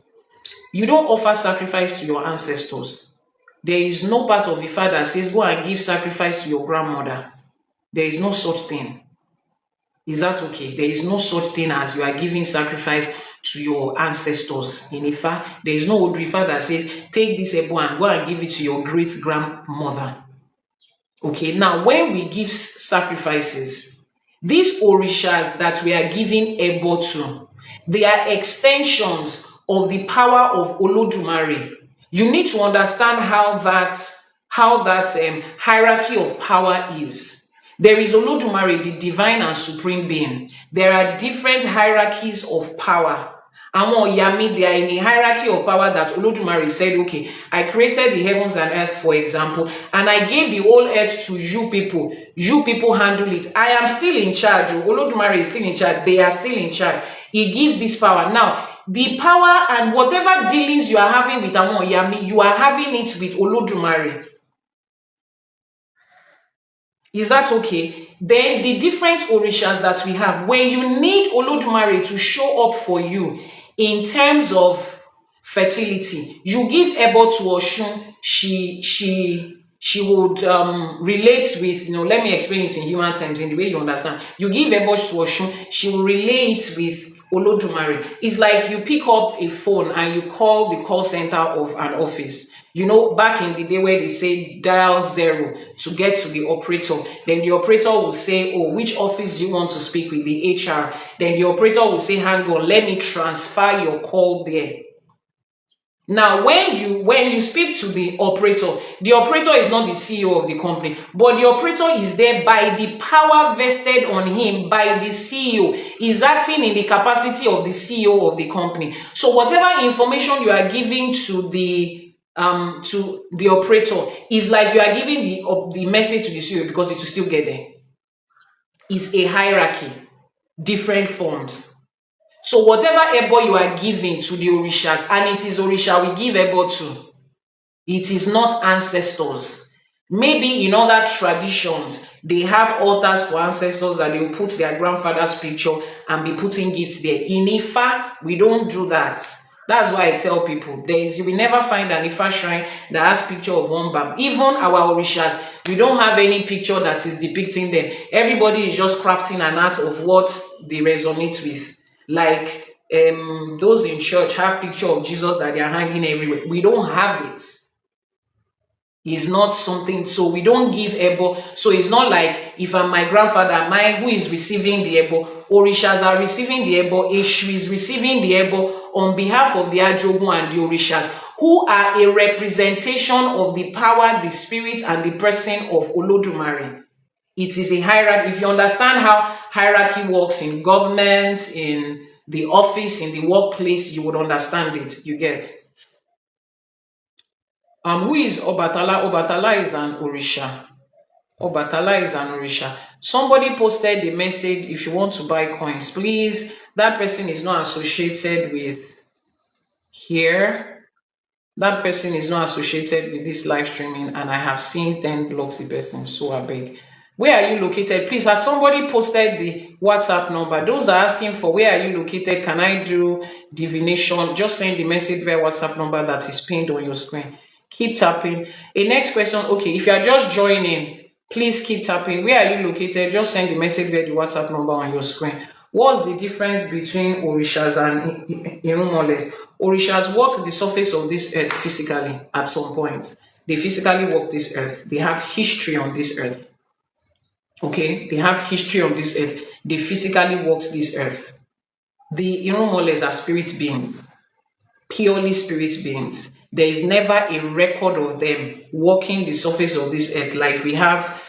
You don't offer sacrifice to your ancestors. There is no part of Ifa that says go and give sacrifice to your grandmother. There is no such thing. Is that okay? There is no such thing as you are giving sacrifice to your ancestors in Ifa. There is no Òdí Ifa that says take this ebo and go and give it to your great grandmother. Okay, now when we give sacrifices, these orishas that we are giving ebo to, they are extensions of the power of Olodumare. You need to understand how that hierarchy of power is. There is Olodumare, the divine and supreme being. There are different hierarchies of power. Àwọn Yami, they are in a hierarchy of power that Olodumare said, okay, I created the heavens and earth, for example, and I gave the whole earth to you people. You people handle it. I am still in charge. Olodumare is still in charge. They are still in charge. He gives this power. Now, the power and whatever dealings you are having with àwọn Yami, you are having it with Olodumare. Is that okay? Then the different orishas that we have, when you need Olodumare to show up for you in terms of fertility, you give ebo to Oshun. She would relate with, let me explain it in human terms in the way you understand. You give ebo to Oshun, she will relate with Olodumare. It's like you pick up a phone and you call the call center of an office. Back in the day where they say dial 0 to get to the operator, then the operator will say, oh, which office do you want to speak with? The HR. Then the operator will say, hang on, let me transfer your call there. Now, when you speak to the operator is not the CEO of the company, but the operator is there by the power vested on him by the CEO. Is acting in the capacity of the CEO of the company. So whatever information you are giving to the operator is like you are giving the message to the CEO, because it will still get there. It's a hierarchy, different forms. So whatever ebo you are giving to the orishas, and it is orisha we give ebo to, it is not ancestors. Maybe in other traditions, they have altars for ancestors that they will put their grandfather's picture and be putting gifts there. In Ifa, we don't do that. That's why I tell people, you will never find an Ifa shrine that has picture of one bab. Even our orishas, we don't have any picture that is depicting them. Everybody is just crafting an art of what they resonate with. Like those in church have picture of Jesus that they are hanging everywhere. We don't have it. It's not something, so we don't give ebo. So it's not like if I'm my grandfather, who is receiving the ebo, orishas are receiving the ebo, Eshu is receiving the ebo on behalf of the Ajogun and the orishas, who are a representation of the power, the spirit, and the person of Olodumare. It is a hierarchy. If you understand how hierarchy works in government, in the office, in the workplace, you would understand it. You get. Who is Obatala? Obatala is an orisha. Obatala is an orisha. Somebody posted the message, if you want to buy coins, please. That person is not associated with here. That person is not associated with this live streaming, and I have since then blocked the person. So I beg. Where are you located? Please, has somebody posted the WhatsApp number? Those are asking for where are you located? Can I do divination? Just send the message via WhatsApp number that is pinned on your screen. Keep tapping. A next question. Okay, if you are just joining, please keep tapping. Where are you located? Just send the message via the WhatsApp number on your screen. What's the difference between Orishas and Irumoles? Orishas walk the surface of this earth physically at some point. They physically walk this earth. They have history on this earth. Okay, they have history on this earth. They physically walked this earth. The Irumoles are spirit beings, purely spirit beings. There is never a record of them walking the surface of this earth like we have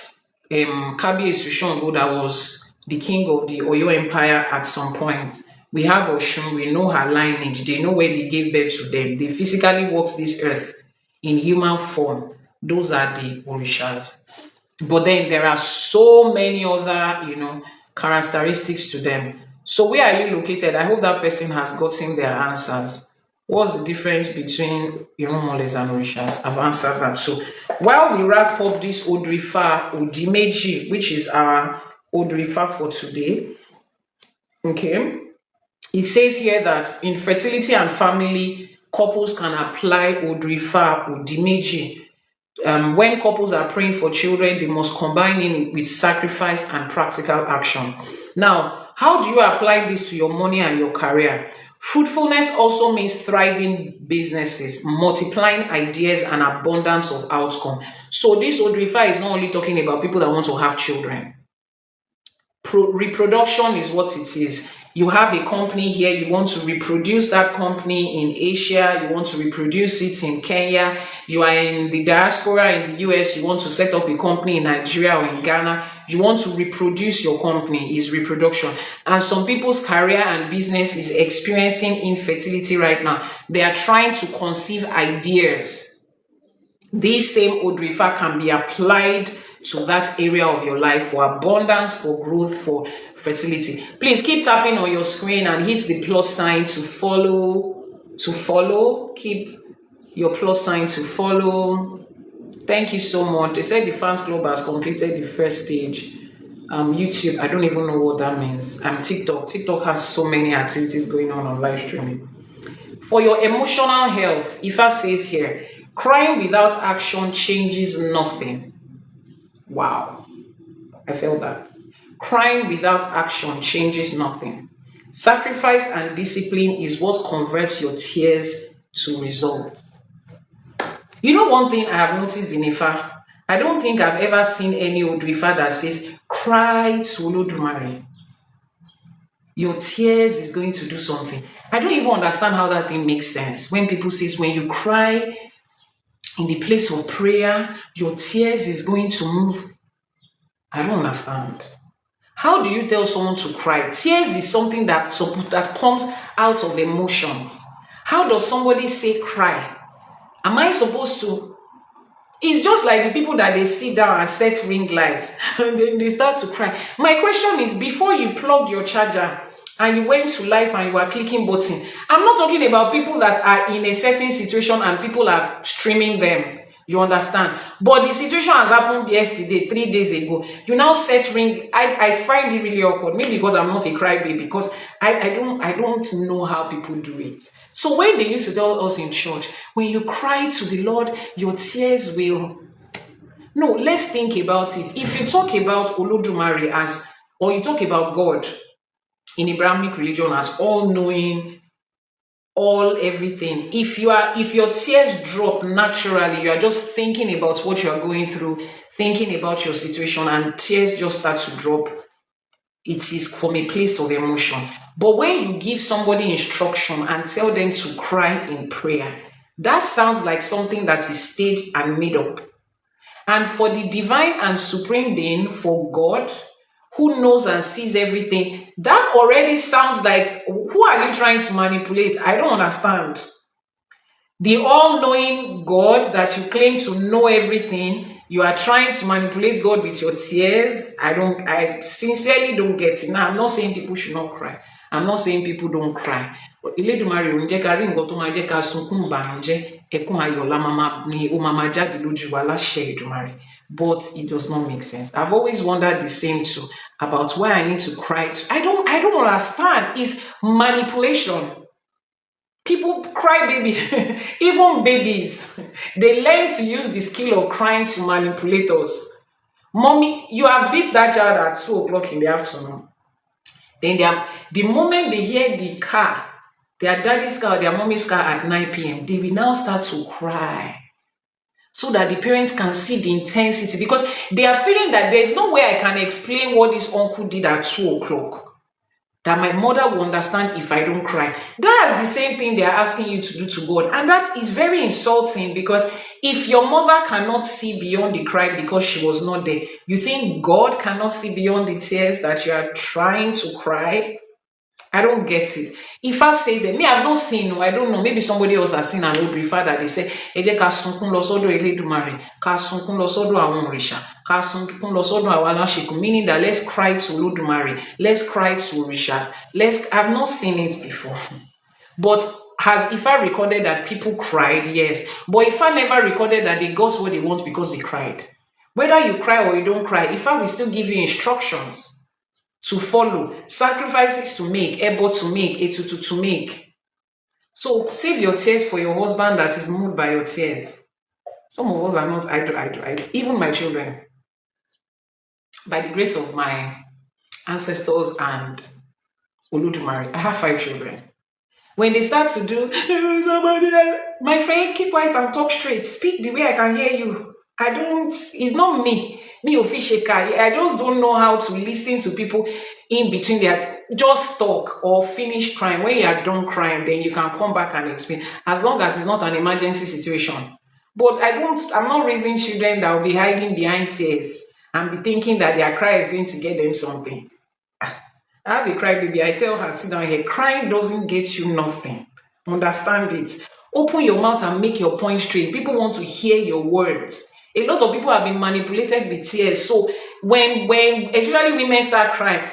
Kabiyesi Ṣàngó, that was the king of the Oyo Empire at some point. We have Oshun, we know her lineage, they know where they gave birth to them. They physically walked this earth in human form. Those are the Orishas. But then there are so many other, characteristics to them. So where are you located? I hope that person has gotten their answers. What's the difference between Irumoles and Orishas? I've answered that. So while we wrap up this Òdí Méjì, which is our Odrifa for today, okay, it says here that in fertility and family, couples can apply Òdí Méjì. When couples are praying for children, they must combine it with sacrifice and practical action. Now, how do you apply this to your money and your career? Fruitfulness also means thriving businesses, multiplying ideas and abundance of outcome. So this Òdrifa is not only talking about people that want to have children. Reproduction is what it is. You have a company here, you want to reproduce that company in Asia, you want to reproduce it in Kenya, you are in the diaspora in the US, you want to set up a company in Nigeria or in Ghana, you want to reproduce your company, is reproduction. And some people's career and business is experiencing infertility right now. They are trying to conceive ideas. This same Òdrifa can be applied to that area of your life for abundance, for growth, for fertility. Please keep tapping on your screen and hit the plus sign to follow. Keep your plus sign to follow. Thank you so much. They said the fans club has completed the first stage. YouTube, I don't even know what that means. TikTok has so many activities going on live streaming. For your emotional health, Ifa says here, crying without action changes nothing. Wow, I felt that. Crying without action changes nothing. Sacrifice and discipline is what converts your tears to results. You know one thing I have noticed in Ifa? I don't think I've ever seen any Òdrifa that says, cry to Olódùmarè. Your tears is going to do something. I don't even understand how that thing makes sense. When people say, when you cry in the place of prayer, your tears is going to move. I don't understand. How do you tell someone to cry? Tears is something that comes out of emotions. How does somebody say cry? Am I supposed to? It's just like the people that they sit down and set ring lights and then they start to cry. My question is, before you plugged your charger and you went to live and you were clicking button, I'm not talking about people that are in a certain situation and people are streaming them. You understand? But the situation has happened yesterday, 3 days ago. You now set ring. I find it really awkward. Maybe because I'm not a crybaby, because I don't know how people do it. So when they used to tell us in church, when you cry to the Lord, your tears will. No, let's think about it. If you talk about Olódùmarè or you talk about God in Abrahamic religion as all-knowing, all everything, if your tears drop naturally, you are just thinking about what you are going through, thinking about your situation, and tears just start to drop, it is from a place of emotion. But when you give somebody instruction and tell them to cry in prayer, that sounds like something that is staged and made up. And for the divine and supreme being, for God, who knows and sees everything, that already sounds like, who are you trying to manipulate? I don't understand. The all-knowing God that you claim to know everything, You are trying to manipulate God with your tears. I sincerely don't get it. Now, I'm not saying people should not cry. I'm not saying people don't cry. But Elédùmarè ò ní jẹ́ ká rí nǹkan tó máa jẹ́ ká sunkún ìbànújẹ́, ẹkún ayọ̀ la máa ní ó máa jáde lójú wa láṣẹ Èdùmàrè. But it does not make sense. I've always wondered the same too about why I need to cry. I don't understand. It's manipulation. People cry baby, even babies, they learn to use the skill of crying to manipulate us. Mommy, you have beat that child at 2 o'clock in the afternoon. Then the moment they hear the car, their daddy's car or their mommy's car at 9 p.m., they will now start to cry so that the parents can see the intensity, because they are feeling that there is no way I can explain what this uncle did at 2 o'clock. That my mother will understand if I don't cry. That's the same thing they are asking you to do to God. And that is very insulting, because if your mother cannot see beyond the cry because she was not there, you think God cannot see beyond the tears that you are trying to cry? I don't get it. Ifa says it. Me, I've not seen, I don't know. Maybe somebody else has seen an old Ifa that they say, ẹ jẹ́ ká sunkún lọ sọ́dọ̀ Elédùmarè, ká sunkún lọ sọ́dọ̀ àwọn òrìṣà, ká sunkún lọ sọ́dọ̀ àwọn aláṣekù, meaning that let's cry to Olódùmarè, let's cry to òrìṣà. I've not seen it before. But has Ifa recorded that people cried? Yes. But Ifa never recorded that they got what they want because they cried. Whether you cry or you don't cry, Ifa will still give you instructions to follow, sacrifices to make, ebo to make, etutu to make. So save your tears for your husband that is moved by your tears. Some of us are not, even my children. By the grace of my ancestors and Olódùmarè, I have 5 children. When they start to do, my friend, keep quiet and talk straight. Speak the way I can hear you. It's not me. Me official, I just don't know how to listen to people in between that. Just talk or finish crying. When you are done crying, then you can come back and explain. As long as it's not an emergency situation. But I'm not raising children that will be hiding behind tears and be thinking that their cry is going to get them something. I have a cry baby. I tell her, sit down here. Crying doesn't get you nothing. Understand it. Open your mouth and make your point straight. People want to hear your words. A lot of people have been manipulated with tears. So when especially women start crying,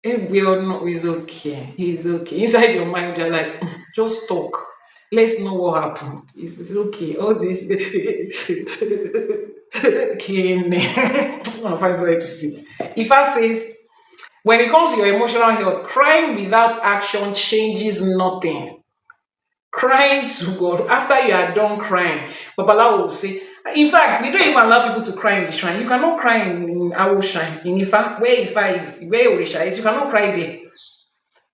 we all know it's okay. It's okay. Inside your mind, you're like, just talk. Let's know what happened. It's okay. All this. Okay. I'm gonna find somewhere to sit. Ifa says, when it comes to your emotional health, crying without action changes nothing. Crying to God after you are done crying, Babalawo will say, in fact, we don't even allow people to cry in the shrine. You cannot cry in our shrine, in Ifa, where Ifa is, where Orisha is, you cannot cry there.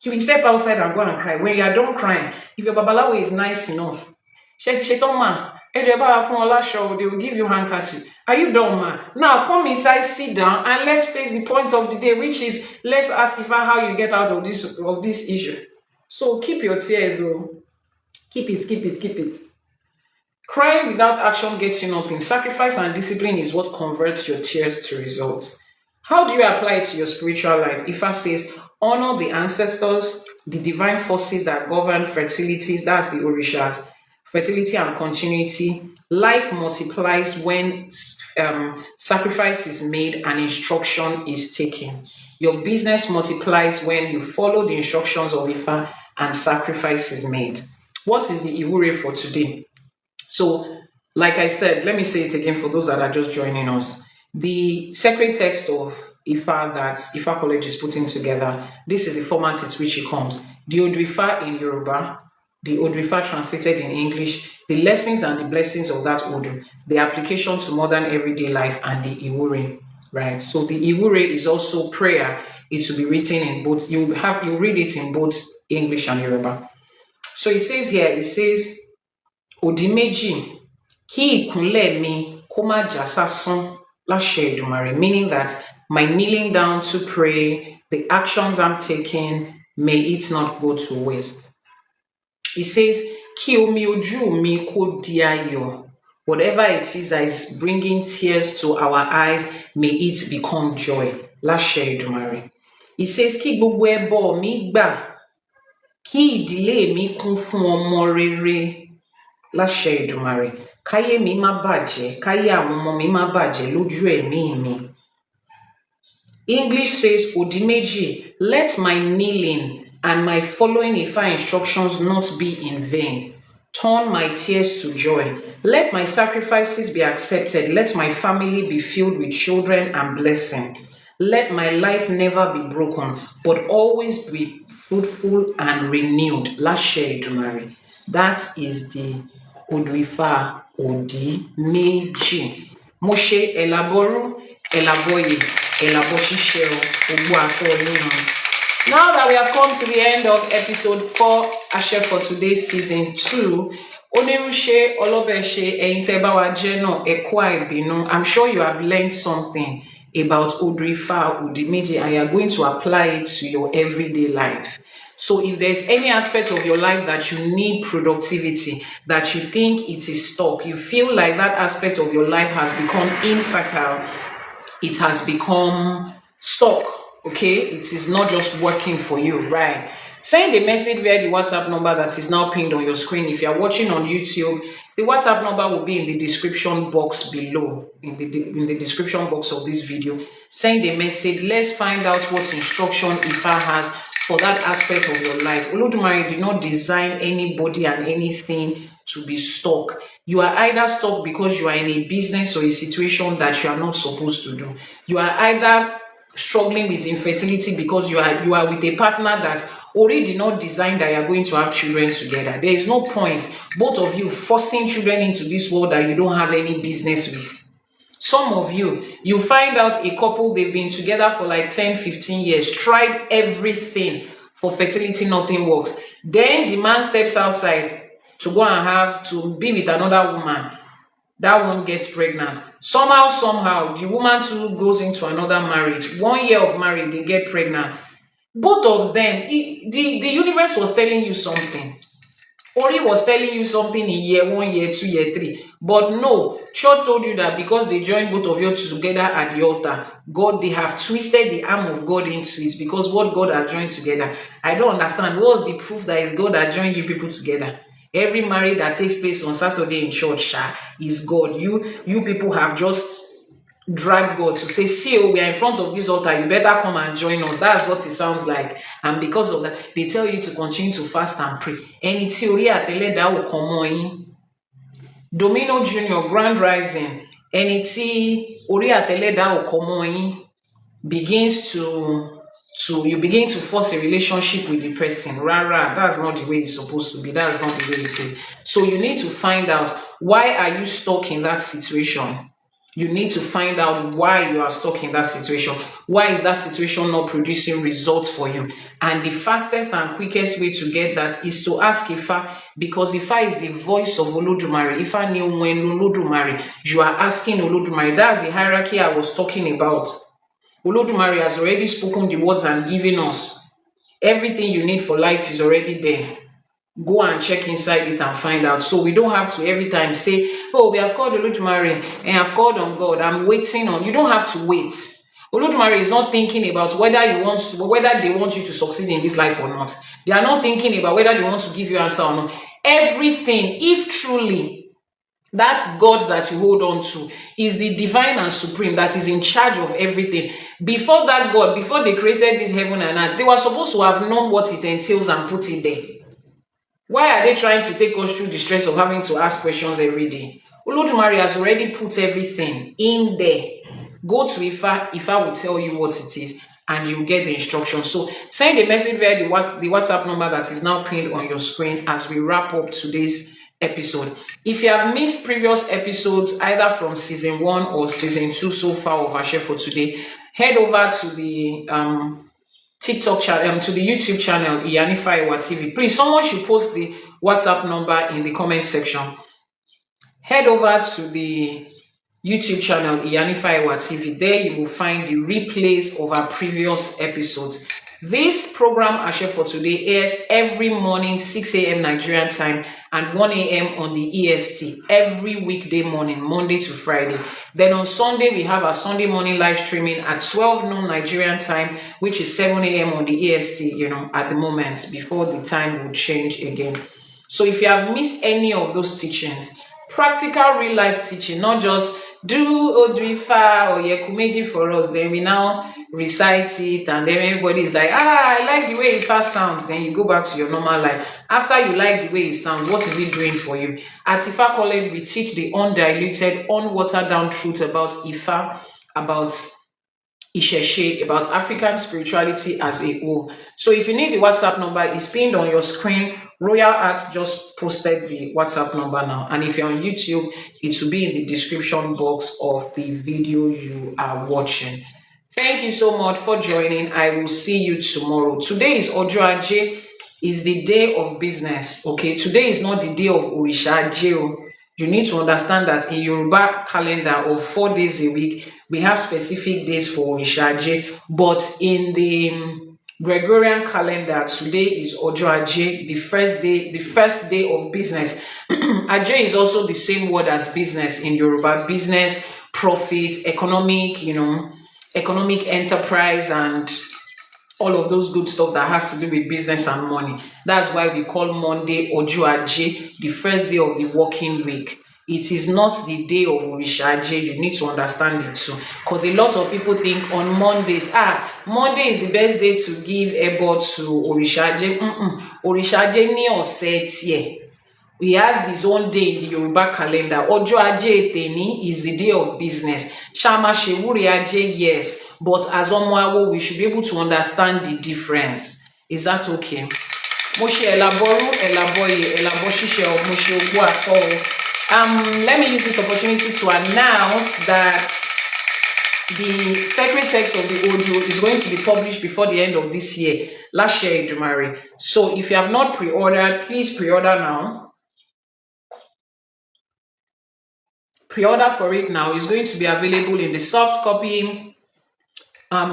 You will step outside and go and cry. When you are done crying, if your Babalawo is nice enough, they will give you handkerchief. Are you done, man? Now come inside, sit down, and let's face the point of the day, which is, let's ask Ifa how you get out of this issue. So keep your tears, oh. Keep it. Crying without action gets you nothing. Sacrifice and discipline is what converts your tears to results. How do you apply it to your spiritual life? Ifa says, honor the ancestors, the divine forces that govern fertilities, that's the Orishas, fertility and continuity. Life multiplies when sacrifice is made and instruction is taken. Your business multiplies when you follow the instructions of Ifa and sacrifice is made. What is the Ìwúrẹ for today? So, like I said, let me say it again for those that are just joining us. The sacred text of Ifa that Ifa College is putting together, this is the format in which it comes. The Òdí in Yoruba, the Òdí translated in English, the lessons and the blessings of that Òdí, the application to modern everyday life, and the Ìwúrẹ, right? So the Ìwúrẹ is also prayer. It will be written in both, you read it in both English and Yoruba. So it says here, Òdí Méjì, kí ìkúnlẹ̀ mi kó má já sásán láṣẹ Èdùmàrè, meaning that my kneeling down to pray, the actions I'm taking, may it not go to waste. It says, kí omi ojú mi kó di ayọ̀, whatever it is that is bringing tears to our eyes, may it become joy. Láṣẹ Èdùmàrè. It says, kí gbogbo ẹbọ mi gbà, kí ìdílé mi kún fún ọmọ rere. Láṣẹ Èdùmàrè. káyé mi má bàjẹ́, káyé àwọn ọmọ mi má bàjẹ́ lójú ẹ̀mí mi. English says, Òdí Méjì, let my kneeling and my following Ifa instructions not be in vain. Turn my tears to joy. Let my sacrifices be accepted. Let my family be filled with children and blessing. Let my life never be broken, but always be fruitful and renewed. Láṣẹ Èdùmàrè. That is the Odùifá Òdí Méjì. Mo ṣe ẹ̀làbọ̀rú, ẹ̀làbọ̀yè, ẹ̀làbọ̀ṣíṣẹ́ o, ògbó àtọ́ yín. Now that we have come to the end of episode 4, Àṣẹ for Today season 2, Onírúṣe, Ọlọ́bẹ̀ṣe, ẹ̀yin tẹ́ bá wa jẹ́ náà, ẹ kú àìbínú. I'm sure you have learned something about Odùifá Òdí Méjì and you are going to apply it to your everyday life. So if there's any aspect of your life that you need productivity, that you think it is stuck, you feel like that aspect of your life has become infertile, it has become stuck, okay? It is not just working for you, right? Send a message via the WhatsApp number that is now pinned on your screen. If you are watching on YouTube, the WhatsApp number will be in the description box below, in the description box of this video. Send a message. Let's find out what instruction Ifa has for that aspect of your life. Olódùmarè did not design anybody and anything to be stuck. You are either stuck because you are in a business or a situation that you are not supposed to do. You are either struggling with infertility because you are with a partner that already did not design that you are going to have children together. There is no point both of you forcing children into this world that you don't have any business with. Some of you find out a couple, they've been together for like 10, 15 years, tried everything for fertility, nothing works. Then the man steps outside to go and to be with another woman. That one gets pregnant. Somehow, the woman too goes into another marriage. 1 year of marriage, they get pregnant. Both of them, the universe was telling you something. Ori was telling you something in year 1, year 2, year 3. But no, church told you that because they joined both of you together at the altar, God, they have twisted the arm of God into it because what God has joined together. I don't understand. What's the proof that it's God that joined you people together? Every marriage that takes place on Saturday in church is God. You people have just drag God to say, see, oh, we are in front of this altar, you better come and join us. That's what it sounds like. And because of that, they tell you to continue to fast and pray. Any theory that will come on. Domino Junior, Grand Rising, any theory that will come on begins you begin to force a relationship with the person. Rara, that's not the way it's supposed to be. That's not the way it is. So you need to find out, why are you stuck in that situation? You need to find out why you are stuck in that situation. Why is that situation not producing results for you? And the fastest and quickest way to get that is to ask Ifa, because Ifa is the voice of Olódùmarè. Ifa ni ohun Olódùmarè. You are asking Olódùmarè. That's the hierarchy I was talking about. Olódùmarè has already spoken the words and given us. Everything you need for life is already there. Go and check inside it and find out. So we don't have to every time say, oh, we have called Olódùmarè and I've called on God, I'm waiting on. You don't have to wait. Olódùmarè is not thinking about whether they want you to succeed in this life or not. They are not thinking about whether they want to give you answer or not. Everything, if truly that God that you hold on to is the divine and supreme that is in charge of everything. Before that God, before they created this heaven and earth, they were supposed to have known what it entails and put it there. Why are they trying to take us through the stress of having to ask questions every day? Olódùmarè has already put everything in there. Go to Ifa. Ifa will tell you what it is and you get the instructions. So send a message via the WhatsApp number that is now pinned on your screen as we wrap up today's episode. If you have missed previous episodes, either from season 1 or season 2 so far of Àṣẹ for Today, head over to the TikTok channel, to the YouTube channel, IYANIFA TV. Please, someone should post the WhatsApp number in the comment section. Head over to the YouTube channel, IYANIFA TV. There you will find the replays of our previous episodes. This program, Àṣẹ for Today, airs every morning, 6 a.m. Nigerian time and 1 a.m. on the EST, every weekday morning, Monday to Friday. Then on Sunday, we have our Sunday morning live streaming at 12 noon Nigerian time, which is 7 a.m. on the EST, at the moment, before the time will change again. So if you have missed any of those teachings, practical real life teaching, not just do Odrifa or Yekumeji for us, then we now recite it, and then everybody is like, I like the way Ifa sounds. Then you go back to your normal life. After you like the way it sounds, what is it doing for you? At Ifa College, we teach the undiluted, unwatered down truth about Ifa, about Isheshe, about African spirituality as a whole. So if you need the WhatsApp number, it's pinned on your screen. Royal Art just posted the WhatsApp number now. And if you're on YouTube, it will be in the description box of the video you are watching. Thank you so much for joining. I will see you tomorrow. Today is Ojo Aje, is the day of business. Okay, today is not the day of Orisha Aje. You need to understand that in Yoruba calendar of 4 days a week, we have specific days for Orisha Aje, but in the Gregorian calendar, today is Ojo Aje, the first day of business. Aje is also the same word as business in Yoruba. Business, profit, economic, economic enterprise, and all of those good stuff that has to do with business and money. That's why we call Monday Ojo Aje, the first day of the working week. It is not the day of Orisha Aje. You need to understand it too. Because a lot of people think on Mondays, Monday is the best day to give ebo to Orisha Aje. Orisha Aje ni ọ̀sẹ̀. He has his own day in the Yoruba calendar. Ojo Aje Teni is the day of business. Shama Ìwúrẹ Aje, yes. But as Omoawo, we should be able to understand the difference. Is that okay? Moshe elaboru, elaboye, elaboshishe, moshe ogbo ato. Let me use this opportunity to announce that the sacred text of the audio is going to be published before the end of this year. Last year, Idumare. So if you have not pre-ordered, please pre-order now. Pre-order for it now. It's going to be available in the soft copy.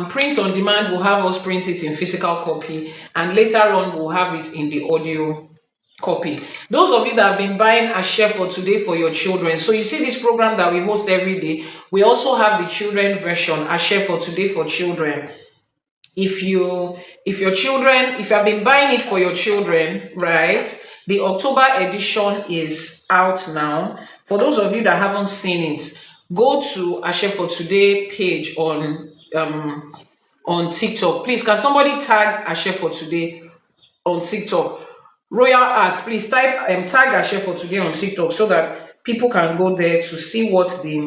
Print on demand will have us print it in physical copy, and later on we'll have it in the audio copy. Those of you that have been buying a share for today for your children, so you see this program that we host every day, we also have the children version, a share for today for children. If you have been buying it for your children, right, the October edition is out now. For those of you that haven't seen it, go to a share for today page on TikTok. Please, can somebody tag a share for today on TikTok? Royal Arts, please tag a share for today on TikTok so that people can go there to see what the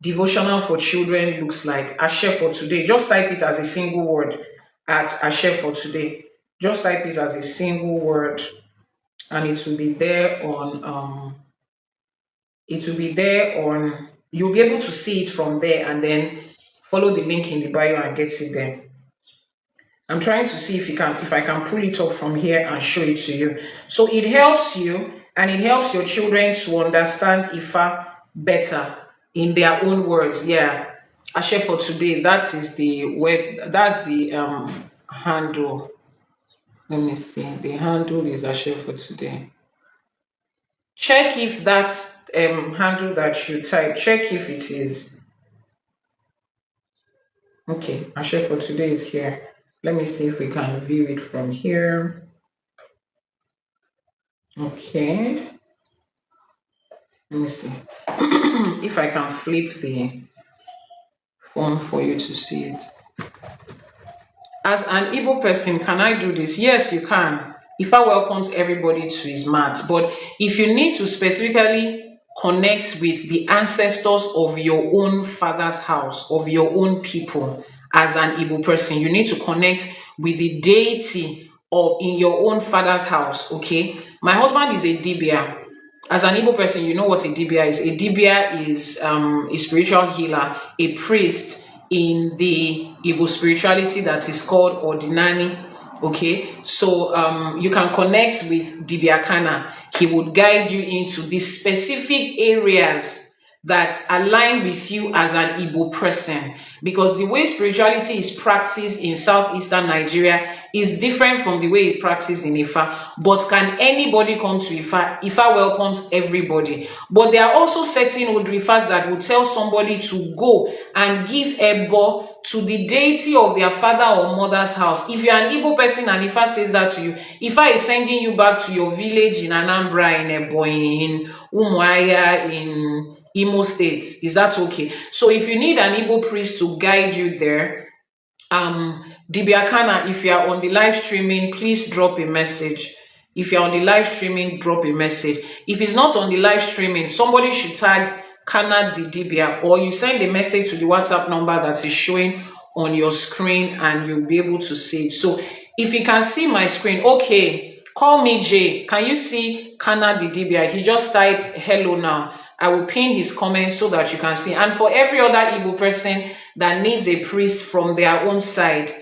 devotional for children looks like. A share for today. Just type it as a single word at a share for today. Just type it as a single word, and it will be there on. You'll be able to see it from there, and then follow the link in the bio and get it there. I'm trying to see if I can pull it up from here and show it to you. So it helps you, and it helps your children to understand Ifa better in their own words. Yeah, Ashe for today. That is the web. That's the handle. Let me see. The handle is Ashe for today. Check if that's handle that you type. Check if it is. Okay, Ashe for today is here. Let me see if we can view it from here. Okay. Let me see. If I can flip the phone for you to see it. As an Igbo person, can I do this? Yes, you can. Ifa welcomes everybody to his mat. But if you need to specifically connect with the ancestors of your own father's house, of your own people, as an Igbo person, you need to connect with the deity in your own father's house, okay? My husband is a Dibia. As an Igbo person, you know what a Dibia is. A Dibia is a spiritual healer, a priest in the Igbo spirituality that is called Ordinani, okay? So you can connect with Dibia Kana. He would guide you into the specific areas that align with you as an Igbo person, because the way spirituality is practiced in southeastern Nigeria is different from the way it's practiced in Ifa. But can anybody come to Ifa? Ifa welcomes everybody. But there are also certain Odrifas that will tell somebody to go and give ebo to the deity of their father or mother's house. If you're an Igbo person and Ifa says that to you, Ifa is sending you back to your village in Anambra, in Ebonyi, in Umuahia, in Imo State. Is that okay? So if you need an Igbo priest to guide you there, Dibiakana, if you are on the live streaming, please drop a message. If you're on the live streaming, drop a message. If it's not on the live streaming, somebody should tag Kana the Dibia, or you send a message to the WhatsApp number that is showing on your screen and you'll be able to see it. So if you can see my screen, okay, call me Jay. Can you see Kana the Dibia? He just typed hello now. I will pin his comment so that you can see. And for every other Igbo person that needs a priest from their own side,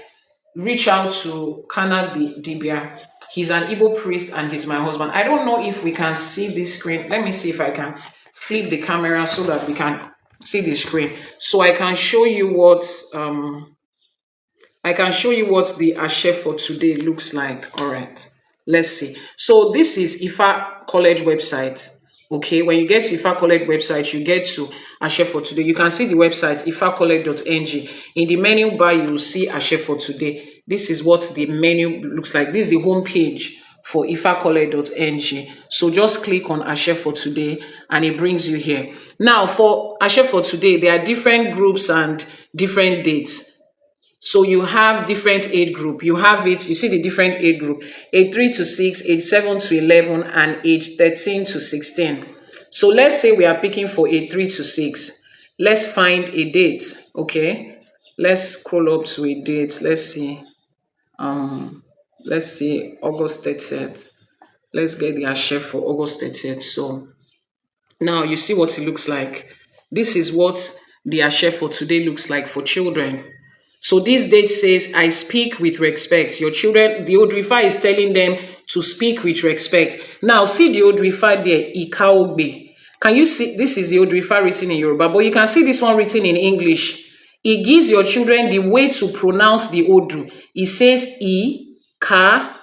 reach out to Kana the Dibia. He's an Igbo priest and he's my husband. I don't know if we can see this screen. Let me see if I can flip the camera so that we can see the screen. So I can show you what the Ashe for today looks like. All right, let's see. So this is Ifa College website. Okay, when you get to Ifa College website, you get to Ashe for today. You can see the website ifacollege.ng. In the menu bar, you will see Ashe for today. This is what the menu looks like. This is the home page for ifacollege.ng. So just click on Ashe for today and it brings you here. Now for Ashe for today, there are different groups and different dates. So you have different age group. You have it, you see the different age group, age 3 to 6, age 7 to 11, and age 13 to 16. So let's say we are picking for age 3 to 6. Let's find a date, okay? Let's scroll up to a date. Let's see, August 30th. Let's get the Ashe for August 30th. So now you see what it looks like. This is what the Ashe for today looks like for children. So this date says, I speak with respect. Your children, the Odrifa is telling them to speak with respect. Now, see the Odrifa there, Ikaogbe. Can you see, this is the Odrifa written in Yoruba, but you can see this one written in English. It gives your children the way to pronounce the Odu. It says, I-Ka-O-Be.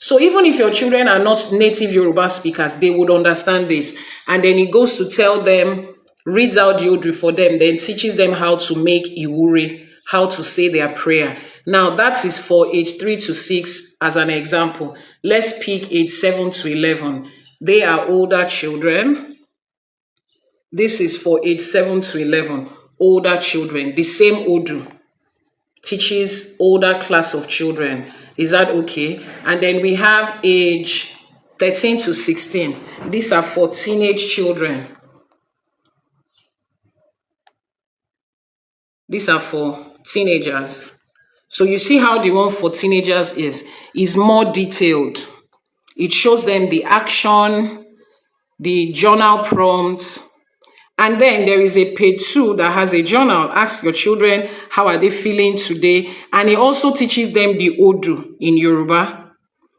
So even if your children are not native Yoruba speakers, they would understand this. And then it goes to tell them, reads out the Odu for them, then teaches them how to make Ìwúrẹ, how to say their prayer. Now that is for age 3 to 6 as an example. Let's pick age 7 to 11. They are older children. This is for age 7 to 11, older children. The same Odu teaches older class of children. Is that okay? And then we have age 13 to 16. These are for teenage children. These are for teenagers. So you see how the one for teenagers is more detailed. It shows them the action, the journal prompts, and then there is a page 2 that has a journal. Ask your children, how are they feeling today? And it also teaches them the Odu in Yoruba.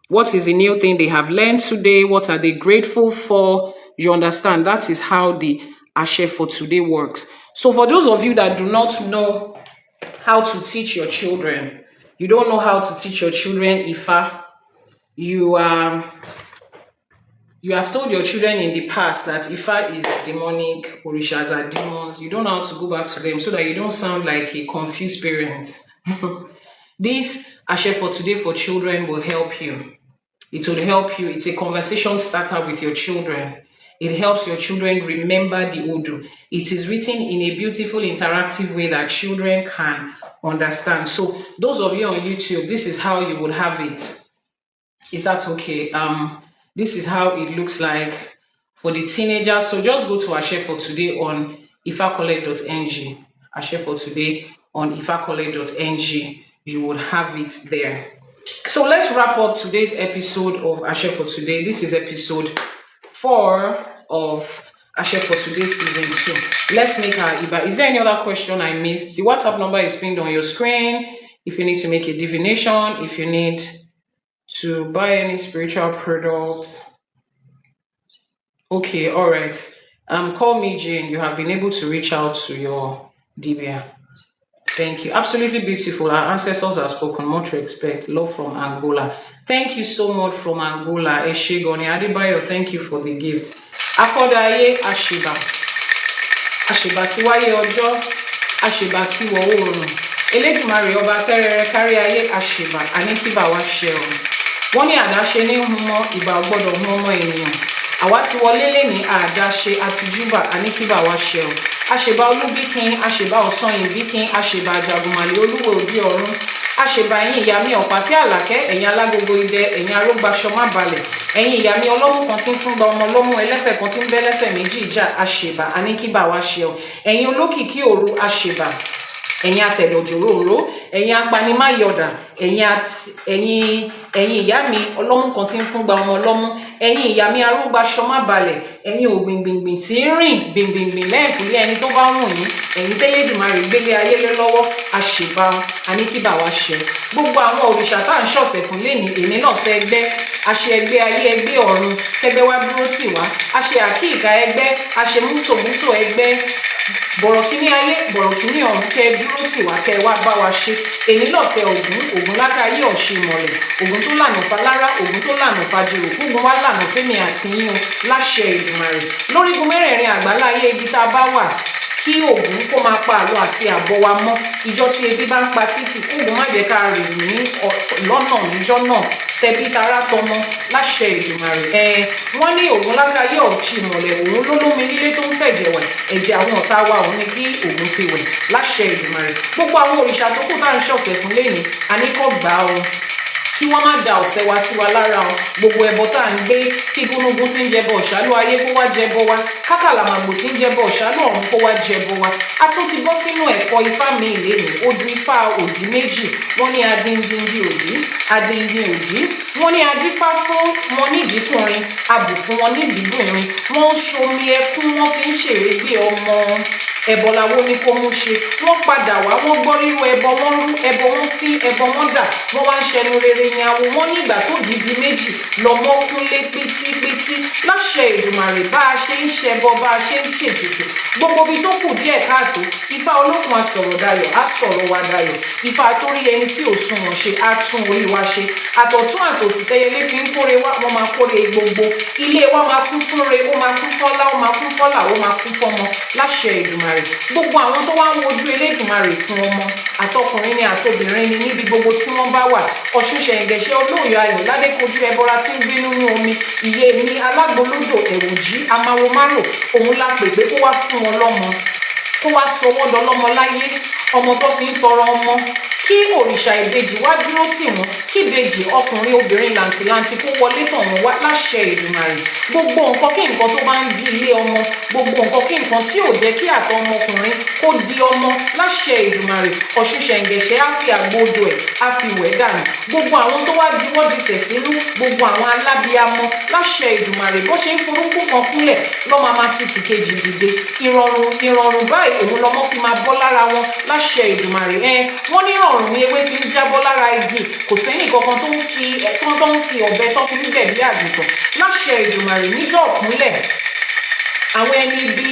What is the new thing they have learned today? What are they grateful for? You understand? That is how the Ashe for today works. So for those of you that do not know how to teach your children, you don't know how to teach your children Ifa, you have told your children in the past that Ifa is demonic, Orishas are demons. You don't know how to go back to them so that you don't sound like a confused parent. This Ashe for today for children will help you. It will help you. It's a conversation starter with your children. It helps your children remember the Odu. It is written in a beautiful, interactive way that children can understand. So those of you on YouTube, this is how you would have it. Is that okay? This is how it looks like for the teenagers. So just go to Ashe for today on ifacollege.ng. Ashe for today on ifacollege.ng. You would have it there. So let's wrap up today's episode of Ashe for today. This is episode 4 of Ashe for today season 2. Let's make our Iba. Is there any other question I missed? The WhatsApp number is pinned on your screen. If you need to make a divination, if you need to buy any spiritual products. Okay, all right. Call me Jane. You have been able to reach out to your DBA. Thank you. Absolutely beautiful. Our ancestors have spoken. Much respect. Love from Angola. Thank you so much from Angola. Eshegoni Adebayo, thank you for the gift. Akodaye Ashiba. Ashiba tiwaye ọjọ́. Ashiba tiwo oòrùn. Elédùmarè ọba tẹ́rẹrẹ kárí ayé Ashiba. Àníkíbà wa ṣeun. Wọ́n ní àdáṣe ní humọ́ ìbà ọgbọ́dọ̀ hun ọmọ ènìyàn. Àwa ti wọlé lẹ́ni àdáṣe àtijúbà àníkíbà wa ṣeun. Àṣèbà olúbíkin, àṣèbà ọ̀sanyìnbíkin, àṣèbà àjàgùnmàlè olúwo òdi ọ̀run, àṣèbà ẹ̀yin ìyá mi ọ̀pákẹ́ àlàkẹ́, ẹ̀yin alágogo idẹ, ẹ̀yin arógbáṣọ má balẹ̀, ẹ̀yin ìyá mi ọlọ́mú kan tí ń fún gba ọmọ ọlọ́mú ẹlẹ́sẹ̀ kan tí ń bẹ́ lẹ́sẹ̀ méjì ìjà àṣèbà àníkíbà wa ṣeun. Ẹ̀yin olókìkí òru àṣèbà, ẹ̀yin atẹ̀lọ̀jòròró, ẹ̀yin apanimáyọ̀dà, ẹ̀yin ìyá mi ọlọ́mú kan tí ń fún gba ọmọ ọlọ́mú, ẹ̀yin ìyá mi arúgbáṣọ má balẹ̀, ẹ̀yin ògbìngbìngbìn tí ń rìn gbìngbìngbìn lẹ́ẹ̀kúnlé ẹni tó bá wùn yín, ẹ̀yin tẹ́lẹ̀dùmarè gbélé ayé lé lọ́wọ́ àṣèbà àníkíbà wa ṣe. Gbogbo àwọn òrìṣà tá à ń ṣọ̀sẹ̀ fún lẹ́ni èmi náà ṣe ẹgbẹ́, àṣẹ ẹgbẹ́ ayé ẹgbẹ́ ọ̀run kẹgbẹ́ wá dúró tì wá, àṣẹ àkíìka ẹgbẹ́, àṣẹ músòmúsò ẹgbẹ́, bọ̀rọ̀kíní ayé bọ̀rọ̀kíní ọ̀run kẹ dúró tì wá kẹ wá bá wa ṣe. Èní lọ́sẹ̀ Ògún lákàáyé ọ̀ṣì ìmọ̀lẹ̀, Ògún tó lànà falára, Ògún tó lànà fàjèrò, gbogbo wa lànà fẹ́mi àti yín o láṣẹ Èdùmàrè. Lórígun mẹ́rẹ̀ẹ̀rin àgbáláyé ibi tá a bá wà, kí Ògún kó máa pa àlọ àti àbọ̀ wa mọ́. Ìjọ tí ebi bá ń pa títì, Ògún má jẹ́ ká rìn ní lọ́nà níjọ́ náà, tẹbí tará tọmọ láṣẹ Èdùmàrè. Wọ́n ní Ògún lákàáyé ọ̀ṣì ìmọ̀lẹ̀, òun ló lómi nílé tó ń fẹ̀jẹ̀ wẹ̀, ẹ̀jẹ̀ àwọn ọ̀tá wa òun ni kí Ògún fi wẹ̀ láṣẹ Èdùmàrè. Gbogbo àwọn òrìṣà tó kù tá à ń ṣọ̀sẹ̀ fún lẹ́ni àníkọ́ gbà ọ́, kí wọ́n má da ọ̀sẹ̀ wa sí wa lára o. Gbogbo ẹbọ tá à ń gbé, kí gúnugún tí ń jẹbọ ọ̀ṣálú ayé kó wá jẹbọ wa, kákàlàmàgbò tí ń jẹbọ ọ̀ṣálú ọ̀run kó wá jẹbọ wa. A tún ti bọ́ sínú ẹ̀kọ́ ifá mi ìlénì, odù ifá òdí méjì. Wọ́n ní adíndíndín òdí, adíndín òdí. Wọ́n ní adífá fún wọn nídìíkùnrin, abù fún wọn nídìíbìnrin. Wọ́n ń ṣomi ẹkún, wọ́n fi ń ṣèrégbé ọmọ. Ẹbọ làwọn ní kó mú ṣe. Wọ́n padà wá, wọ́n gbọ́ rírú ẹbọ, wọ́n rú ẹbọ, wọ́n fi ẹbọ wọn dà, wọ́n wá ń ṣẹnu rere yan àwọn. Wọ́n ní ìgbà tó dìdí méjì lọ́mọ kúnlé pétípétí láṣẹ Èdùmàrè. Bá a ṣe ń ṣẹbọ, bá a ṣe ń ṣètùtù, gbogbo ibi tó kù díẹ̀ káàtó, Ifá olókun á sọ̀rọ̀ dayọ̀, á sọ̀rọ̀ wa dayọ̀. Ifá àtórí ẹni tí ò sunwọ̀n ṣe á tún orí wa ṣe. Àtọ̀tún àtòsí tẹyẹlé fi ń kórè wá, wọ́n máa kórè gbogbo. Ilé wa máa kún fún re, ó máa kún fọ́lá, ó máa kún fọ́là, ó máa kún fọ́mọ láṣẹ Èdùmàrè. Gbogbo àwọn tó wá ń wojú Elédùmarè fún ọmọ, àtọkùnrin ni àtobìnrin ni, níbi gbogbo tí wọ́n bá wà, Ọ̀ṣun ṣẹ̀ǹgẹ̀ṣẹ̀ olóòyò ayọ̀ ládékojú ẹbọra tí ń gbé nínú omi, ìyé mi alágbolódò ẹ̀wòjí amáwo márò, òun la pè pé kó wá fún wọn lọ́mọ, kó wá sọ wọ́n dọlọ́mọ láyé, ọmọ tó fi ń tọrọ ọmọ. Kí òrìṣà ìbejì wá dúró tì wọ́n, kí ìbejì ọkùnrin obìnrin làǹtìlanti kó wọlé tọ̀ wọ́n wá láṣẹ Èdùmàrè. Gbogbo nǹkan kí nǹkan tó bá ń di ilé ọmọ, gbogbo nǹkan kí nǹkan tí ò jẹ́ kí àtọ̀ ọmọkùnrin kó di ọmọ láṣẹ Èdùmàrè. Ọ̀ṣun ṣẹ̀ǹgẹ̀ṣẹ̀ á fi àgbodò ẹ̀ á fi wẹ̀ dànù. Gbogbo àwọn tó wá diwọ́ disẹ̀ sínú, gbogbo àwọn alábíamọ láṣẹ Èdùmàrè bó ṣe ń forúkú kan kúnlẹ̀ lọ́mọ máa fi tìkejì dìde. Ìrọ̀rùn báyìí òun lọmọ fi máa bọ́ lára wọn láṣẹ Èdùmàrè. Wọ́n ní ọ̀run ní ewé fi ń jábọ́ lára igi, kò sẹ́yìn kankan tó ń fi ọ̀bẹ tó fi ń gbẹ̀bí àgùntàn láṣẹ Èdùmàrè. Níjọ́ ọ̀kúnlẹ̀ àwọn ẹni ibi,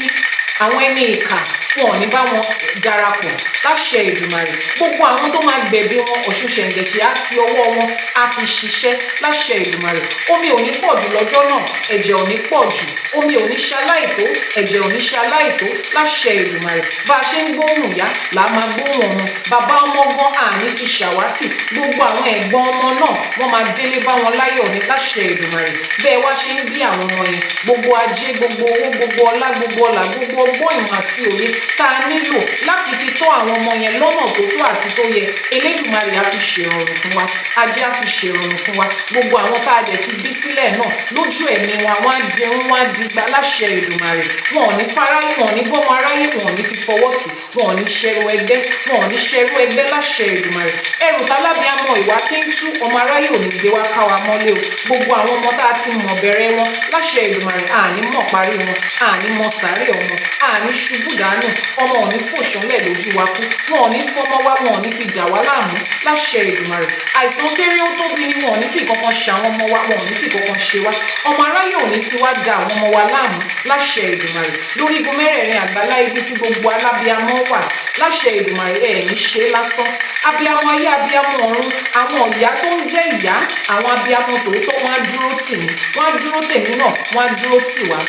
àwọn ẹni ìkà, wọn ò ní bá wọn darapọ̀ láṣẹ Èdùmàrè. Gbogbo àwọn tó máa gbẹ̀bí wọn, Ọ̀ṣun ṣẹ̀ǹgẹ̀ṣẹ̀ á ti ọwọ́ wọn á fi ṣiṣẹ́ láṣẹ Èdùmàrè. Omi ò ní pọ̀ jù lọ́jọ́ náà, ẹ̀jẹ̀ ò ní pọ̀ jù, omi ò ní ṣaláìtó, ẹ̀jẹ̀ ò ní ṣaláìtó láṣẹ Èdùmàrè. Bá a ṣe ń gbóhùn ìyá là á máa gbóhùn ọmọ, bàbá ọmọ gan àní fi ṣàwátì. Gbogbo àwọn ẹ̀gbọ́n ọmọ náà wọ́n máa délé bá wọn láyọ̀ ní láṣẹ Èdùmàrè. Bẹ́ẹ̀ wá ṣe ń bí àwọn ọmọ yẹn, gbogbo ajé, gbogbo owó, gbogbo ọlá, gbogbo ọlà, gbogbo ọgbọ́n ìmọ̀ àti òye tá a nílò láti fi tọ́ àwọn ọmọ yẹn lọ́nà tó tó àti tó yẹ, Elédùmarè á fi ṣèrọ̀rùn fún wa, ajé á fi ṣèrọ̀rùn fún wa. Gbogbo àwọn tá a jẹ ti bí sílẹ̀ náà lójú ẹ̀mí wa, wọ́n á jẹun, wọ́n á digba láṣẹ Èdùmàrè. Wọn ò ní faráyé, wọn ò ní bọ́mọ aráyé, wọn ò ní fi fọwọ́ tì, wọn ò ní ṣẹrú ẹgbẹ́, wọn ò ní ṣẹrú ẹgbẹ́ láṣẹ Èdùmàrè. Ẹrù tálábíàmọ ìwà kíntú ọmọ aráyé ò ní gbé wá ká wa mọ́lé o. Gbogbo àwọn ọmọ tá a ti mọ̀ bẹ̀rẹ̀ wọn láṣẹ Èdùmàrè àní mọ̀ parí wọn, àní mọ̀ sàárè ọmọ, àní ṣubú dànù, ọmọ ò ní fòṣánlẹ̀ lójú wa kú, wọn ò ní fọmọ wa, wọn ò ní fi dà wá láàmú láṣẹ Èdùmàrè. Àìsàn kéré ó tóbi ni wọn ò ní fi kankan ṣe àwọn ọmọ wa, wọn ò ní fi kankan ṣe wá. Ọmọ aráyé ò ní fi wá da àwọn ọmọ wa láàmú láṣẹ Èdùmàrè. Lórí igun mẹ́rẹ̀ẹ̀rin àgbálá ibi tí gbogbo alábíamọ wà láṣẹ Èdùmàrè ẹ̀ ní ṣe lásán. Abíamọ ayé abíamọ ọ̀run, àwọn ìyá tó ń jẹ́ ìyá, àwọn abíamọ tòótọ́ wọn á dúró tì mí, wọn á dúró tèmi náà, wọn á dúró tì wá.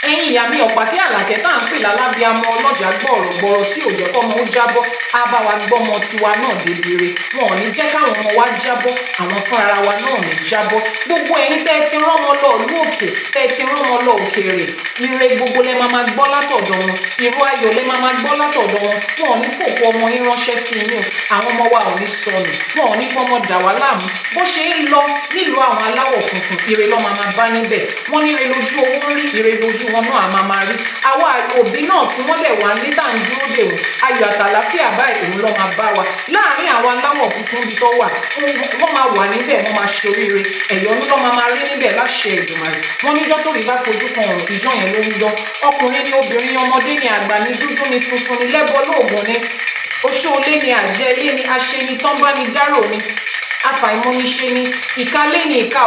Ẹ̀yin ìyá mi Ọ̀pàkẹ́ Àlàkẹ́ tá à ń pè lálábíamọ ọlọ́jà gbọ̀rọ̀gbọ̀rọ̀ tí ò jẹ́ kọ́mọ ó jábọ́, á bá wa gbọ́mọ tiwa náà débire. Wọn ò ní jẹ́ káwọn ọmọ wa jábọ́, àwọn fúnra wa náà ní jábọ́. Gbogbo ẹ̀yin tẹ́ ẹ ti rán ọmọ lọ ìlú òkè, tẹ́ ẹ ti rán ọmọ lọ òkèèrè, ire gbogbo lẹ máa gbọ́ látọ̀dọ̀ wọn, ìró ayọ̀ lẹ máa gbọ́ látọ̀dọ̀ wọn. Wọn ò ní fòkó ọmọ yín ránṣẹ́ sí yín o, àwọn ọmọ wa ò ní sọnù, wọn ò ní fọmọ dà wá láàmú. Bó ṣe ń lọ nílùú àwọn aláwọ̀ funfun, ire lọ́ máa bá níbẹ̀. Wọ́n ní ire lójú owó rí, ire lójú wọn náà a máa rí. Àwa òbí náà tí wọ́n dẹ̀ wá ní tá à ń dúró dè wọ́n, ayọ̀ àtàlàfíà báyìí òun lọ́ máa bá wa. Láàárín àwọn aláwọ̀ funfun bí tó wà, wọ́n máa wà níbẹ̀, wọ́n máa ṣoríire, ẹ̀yọ́nú lọ́ máa rí níbẹ̀ láṣẹ Èdùmàrè. Wọ́n níjọ́ tó rí bá fojú kan ọ̀run, ìjọ yẹn ló ń yọ. Ọkùnrin ni, obìnrin, ọmọdé ni, àgbà ni, dúdú ni, funfun ni, lẹ́bọ lóògùn ni, oṣóolé ni, àjẹlé ni, aṣeni tán bá ni, dárò ni, afàìmọ́niṣe ni, ìkálé ni, ìka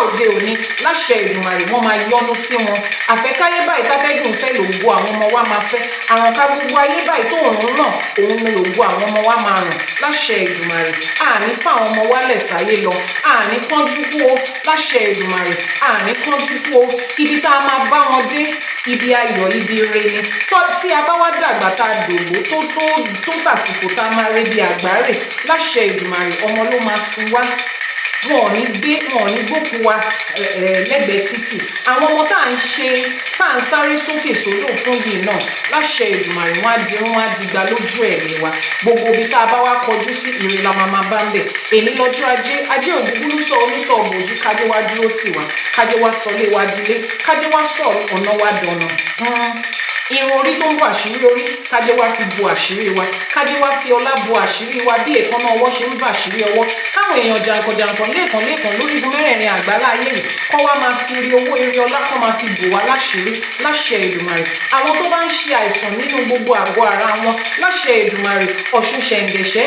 òde òní láṣẹ Èdùmàrè. Wọ́n máa yọ́nú sí wọn. Àfẹ́káyé báyìí tátẹ́gùn fẹ́ lògbó àwọn ọmọ wa máa fẹ́. Àrùnká gbogbo ayé báyìí tó òun ràn, òun ni lògbó àwọn ọmọ wa máa ràn láṣẹ Èdùmàrè. Àní fáwọn ọmọ wa lẹ̀ sáyé lọ, àní kánjú kú o láṣẹ Èdùmàrè, àní kánjú kú o. Ibi tá a máa bá wọn dé, ibi ayọ̀, ibi ire ni. Tí a bá wá dàgbà tá a dògbó tó tàsìkò tá a máa re bí àgbáre láṣẹ Èdùmàrè, ọmọ ló máa sin wá. Wọn ò ní gbókù wa lẹ́gbẹ̀ẹ́ títì. Àwọn ọmọ tá à ń sáré sókè sódò fún yìí náà láṣẹ Èdùmàrè, wọn á dirun, wọn á dìgbà lójú ẹ̀mí wa. Gbogbo ibi tá a bá wá kọjú sí, ire la máa bá ń bẹ̀. Èní lọ́jọ́ ajé ògúngúlú sọ onísọ òbòjú, kájé wá dúró tì wá, kájé wá sọlé wa dilé, kájé wá sọ ọ̀nà wa dọ̀nà. Irun orí tó ń bò àṣírí orí, kájé wá fi bo àṣírí wa, kájé wá fi ọlá bo àṣírí wa bí èékánná ọwọ́ ṣe ń bà àṣírí ọwọ́. Káwọn èèyàn jàǹkànjàǹkàn lẹ́ẹ̀kan lórí igun mẹ́rẹ̀ẹ̀rin àgbálá ayé yìí kọ́ wá máa fi rí owó, ire ọlá kọ́ máa fi bò wá láṣírí láṣẹ Èdùmàrè. Àwọn tó bá ń ṣe àìsàn nínú gbogbo àgọ́ ara wọn láṣẹ Èdùmàrè, Ọ̀ṣun ṣẹ̀ǹgẹ̀ṣẹ́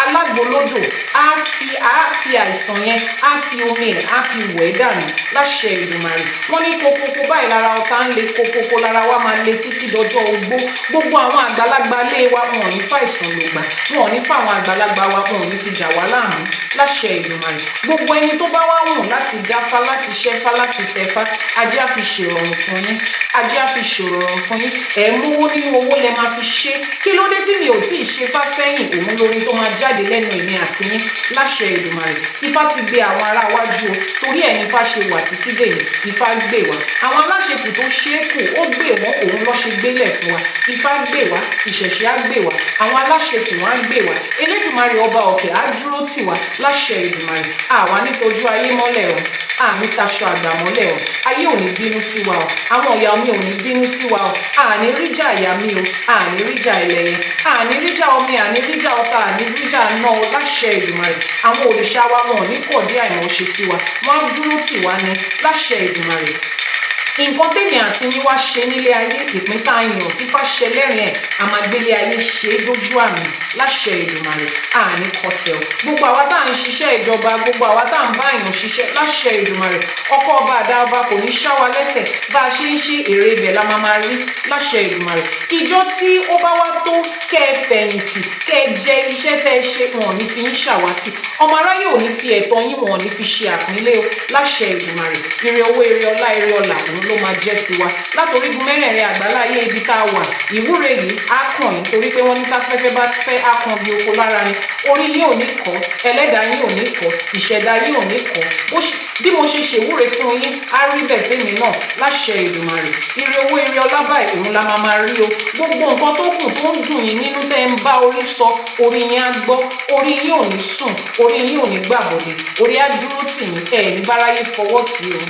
alágbolódò á fi àìsàn yẹn, á fi omi ẹ̀, á fi wẹ̀ dànù láṣẹ Èdùmàrè. Wọ́n ní kokoko báyìí lára ọ̀tá ń le, kokoko lára wa máa le títí dọjọ́ ogbó. Gbogbo àwọn àgbàlagbà lé wa, wọn ò ní fàìsàn lògbà, wọn ò ní fáwọn àgbàlagbà wa, wọn ò ní fi dà wá láàmú láṣẹ Èdùmàrè. Gbogbo ẹni tó bá wá wùn láti dáfá, láti ṣẹ́fá, láti tẹ̀fá, ajé á fi ṣèrọ̀rùn fún yín, ajé á fi ṣèrọ̀rùn fún yín. Ẹ̀ mówó nínú owó lẹ máa fi ṣe. Kí ló dé tí mi ò tí ì ṣe fá sẹ́yìn? Òun lórí tó máa jáde lẹ́nu èmi àti yín láṣẹ Èdùmàrè. Ifá ti gbé àwọn ará wájú o, torí ẹ̀ ní Ifá ṣe wà títí dèní. Ifá gbé wa. Àwọn aláṣepù tó ṣe é kù, ó gbé wọn, òun ló ṣe gbélẹ̀ fún wa. Ifá gbé wa, ìṣẹ̀ṣe á gbé wa, àwọn aláṣepù wọn á gbé wa. Elédùmarè ọba òkè á dúró tì wá láṣẹ Èdùmàrè. Àwa nítojú ayé mọ́lẹ̀ o, àmì taṣọ àgbà mọ́lẹ̀ o. Ayé ò ní bínú sí wa o, àwọn ìyá mi ò ní bínú sí wa o. Àní ríjà ìyá mi o, àní ríjà ẹlẹ́yẹ, àní ríjà omi, àní ríjà ọ̀tá, àní ríjà náà o láṣẹ Èdùmàrè. Àwọn òrìṣà wa wọn ò ní kọ̀dí àìmọ̀ṣe sí wa, wọ́n á dúró tì wá ní láṣẹ Èdùmàrè. Nǹkan tèmi àti yín wá ṣe nílé ayé, ìpín tá a yàn tí Ifá ṣe lẹ́rìn ẹ̀, a máa gbélé ayé ṣe é dójú àmì láṣẹ Èdùmàrè. Àní kọsẹ̀ o. Gbogbo àwa tá à ń ṣiṣẹ́ ìjọba, gbogbo àwa tá à ń bá èèyàn ṣiṣẹ́ láṣẹ Èdùmàrè, ọkọ ọba àdá ọba kò ní ṣá wa lẹ́sẹ̀. Bá a ṣe ń ṣe èrè ibẹ̀ la máa rí láṣẹ Èdùmàrè. Ìjọ tí ó bá wá tó kẹ́ ẹ fẹ̀yìntì, kẹ́ ẹ jẹ iṣẹ́ tẹ́ ẹ ṣe, wọn ò ní fi yín ṣàwátì. Ọmọ aráyé ò ní fi ẹ̀tọ́ yín, wọn ò ní fi ṣe àpínlẹ̀ o láṣẹ Èdùmàrè. Ire owó, ire ọlá, ire ọlà òun ló máa jẹ́ tiwa látorígun mẹ́rẹ̀ẹ̀rin àgbálá ayé ibi tá a wà. Ìwúrẹ yìí á kàn yín, torí pé wọ́n ní táfẹ́fẹ́ bá fẹ́ á kan bí oko lára ni. Orí yín ò ní kọ́, ẹlẹ́dàá yín ò ní kọ́, ìṣẹ̀dá yín ò ní kọ́. Bí mo ṣe ṣèwúre fún yín, á rí bẹ́ẹ̀ fẹ́mi náà láṣẹ Èdùmàrè. Ire owó, ire ọlá báyìí òun la máa rí o. Gbogbo nǹkan tó kù tó ń dùn yín nínú tẹ́ ń bá orí sọ, orí yín á gbọ́, orí yín ò ní sùn, orí yín ò ní gbàbọ̀dẹ̀, orí á dúró tì yín, ẹ̀ ní báráyé fọwọ́ tì o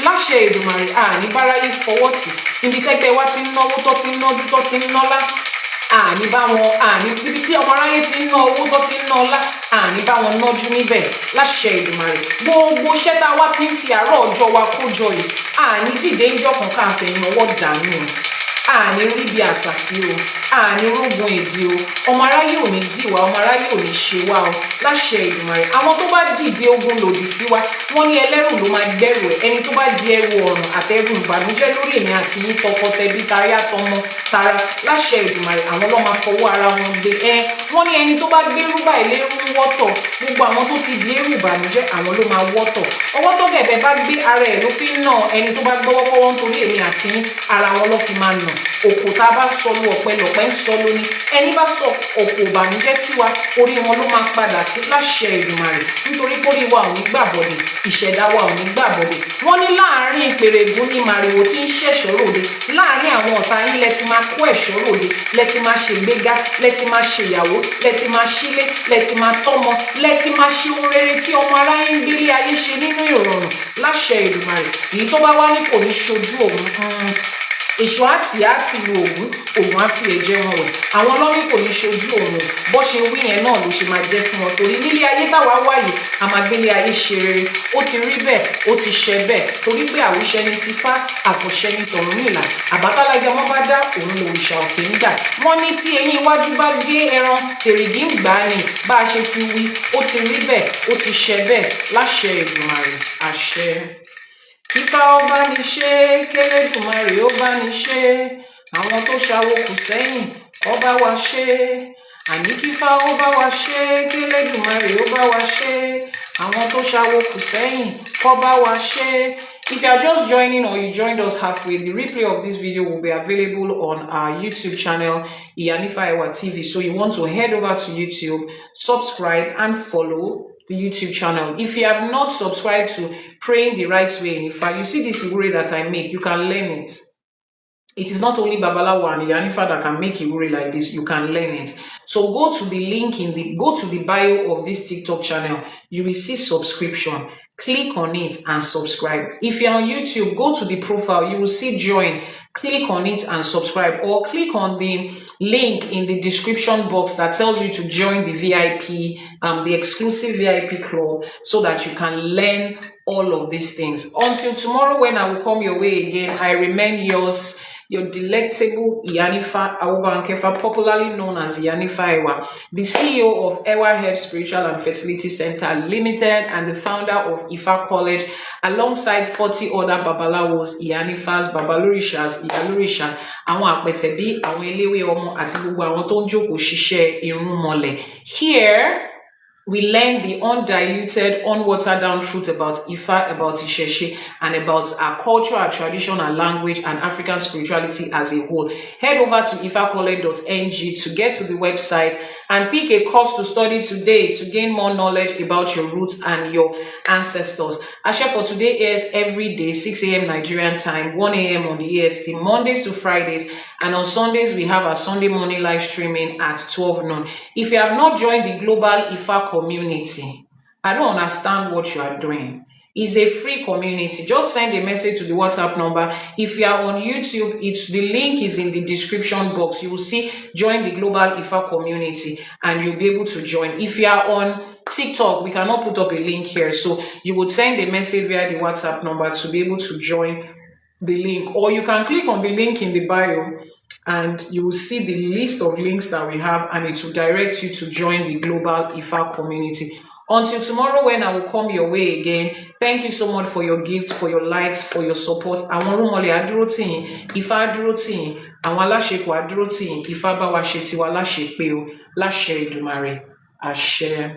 láṣẹ Èdùmàrè. Àní báráyé fọwọ́ tì. Ibi tẹ́gbẹ́ wa ti ń náwó, tó ti ń nájú, tó ti ń nọ́lá, àní bá wọn àní níbi tí ọmọ aráyé ti ń ná owó tó ti ń ná ọlá àní bá wọn nájú níbẹ̀ láṣẹ Èdùmàrè gbogbo iṣẹ́ tá a wá ti ń fi àárọ̀ ọjọ́ wa kó jọ yìí àní dìde ń jọkàn káàfẹ̀yìn ọwọ́ dànù àní rí bí àṣàsí o àní rógun èdè o ọmọ aráyé ò ní dìwà ọmọ aráyé ò ní ṣe wá o láṣẹ Èdùmàrè àwọn tó bá dìde ogun lòdì sí wa wọ́n ní ẹlẹ́rù ló máa gbẹ̀rù ẹ̀ ẹni tó bá di ẹrù ọ̀run àtẹrù ìbànújẹ́ lórí èmi àti yín tọkọtẹbí tarí àtọmọ tara láṣẹ Èdùmàrè àwọn ló máa fọwọ́ ara wọn gbé wọ́n ní ẹni tó bá gbérú báyìí lérú ń wọ́tọ̀ gbogbo àwọn tó ti di ẹrù ìbànújẹ́ àwọn ló máa wọ́tọ̀ ọwọ́ tó gẹ̀bẹ̀ bá gbé ara ẹ̀ ló fi ń nà ẹni tó bá gbọ́wọ́kọ́wọ́ nítorí èmi àti yín ara wọn ló fi máa nà òkò tá a bá sọ lu ọ̀pẹ lọ̀pẹ ń sọ lóní ẹni bá sọ òkò ìbànújẹ́ sí wa orí wọn ló máa padà sí láṣẹ Èdùmàrè nítorí kórì wa ò ní gbàbọ̀dẹ̀ ìṣẹ̀dá wa ò ní gbàbọ̀dẹ̀ wọ́n ní láàárín ìpèrègùn ní màrìwò tí ń ṣẹ̀ṣọ́ ròde láàárín àwọn ọ̀tá yín lẹ ti máa kó ẹ̀ṣọ́ ròde lẹ ti máa ṣègbéga lẹ ti máa ṣèyàwó lẹ ti máa ṣílé lẹ ti máa tọ́mọ lẹ ti máa ṣe ohun rere tí ọmọ aráyé ń gbélé ayé ṣe nínú ìrọ̀rùn láṣẹ Èdùmàrè èyí tó bá wá ní kò ní ṣojú òun èṣù àti lu ògùn á fi ẹ̀jẹ̀ wọn wẹ̀ àwọn ọlọ́run kò ní ṣojú òun bó ṣe wí yẹn náà ló ṣe máa jẹ́ fún wọn torí nílé ayé táwa wáyé a máa gbélé ayé ṣe rere ó ti rí bẹ́ẹ̀ ó ti ṣẹ bẹ́ẹ̀ torí pé àwòṣẹ ni ti fá àfọ̀ṣẹ ni Ọ̀rúnmìlà àbátálágẹ wọn bá dá òun lòrìṣà òkè ń dà wọn ní tí eyín iwájú bá gé ẹran èrìgì ń gbà á ní bá a ṣe ti wí ó ti rí bẹ́ẹ̀ ó ti ṣẹ bẹ́ẹ̀ láṣẹ Èdùmàrè àṣẹ. Ifá ó bá ní ṣe k'Ẹlẹ́dùmarè ó bá ní ṣe àwọn tó ṣàwo kù sẹ́yìn ó bá wa ṣe àní kífá ó bá wa ṣe k'Ẹlẹ́dùmarè ó bá wa ṣe àwọn tó ṣàwo kù sẹ́yìn ó bá wa ṣe. If you are just joining or you joined us halfway, the replay of this video will be available on our YouTube channel, IYANIFA TV. So you want to head over to YouTube, subscribe and follow the YouTube channel. If you have not subscribed to Praying the Right Way in Ifa, you see this Ìwúrẹ that I make, you can learn it. It is not only Babalawo and IYANIFA that can make Ìwúrẹ like this, you can learn it. So go to the link go to the bio of this TikTok channel. You will see subscription. Click on it and subscribe. If you're on YouTube, go to the profile, you will see join. Click on it and subscribe, or click on the link in the description box that tells you to join the VIP, the exclusive VIP club, so that you can learn all of these things. Until tomorrow when I will come your way again, I remain yours, your delectable IYANIFA Awubankefa, popularly known as IYANIFA, the CEO of Ewa Health Spiritual and Fertility Center Limited and the founder of Ifa College, alongside 40 other Babalawos, IYANIFAs, Babalorishas, Iyalurisha, àwọn àpẹtẹ̀bí, àwọn eléwé ọmọ àti gbogbo àwọn tó ń jókòó ṣiṣẹ́ irun mọ́lẹ̀. Here we learn the undiluted, unwatered down truth about Ifa, about Ìṣẹ̀ṣe, and about our culture, our tradition, our language, and African spirituality as a whole. Head over to ifacollege.ng to get to the website and pick a course to study today to gain more knowledge about your roots and your ancestors. Ashe for today airs every day, 6 a.m. Nigerian time, 1 a.m. on the EST, Mondays to Fridays, and on Sundays we have our Sunday morning live streaming at 12 noon. If you have not joined the global Ifa community, I don't understand what you are doing. It's a free community. Just send a message to the WhatsApp number. If you are on YouTube, the link is in the description box. You will see join the global Ifa community and you'll be able to join. If you are on TikTok, we cannot put up a link here, so you would send a message via the WhatsApp number to be able to join the link, or you can click on the link in the bio and you will see the list of links that we have, and it will direct you to join the global Ifa community. Until tomorrow when I will come your way again, thank you so much for your gift, for your likes, for your support. Àwọn Orúnmọlẹ̀ á dúró tì yín, Ifá á dúró tì yín, àwọn aláṣepọ̀ á dúró tì yín, Ifá bá wa ṣe tiwa láṣepé o, láṣẹ Èdùmàrè, àṣẹ.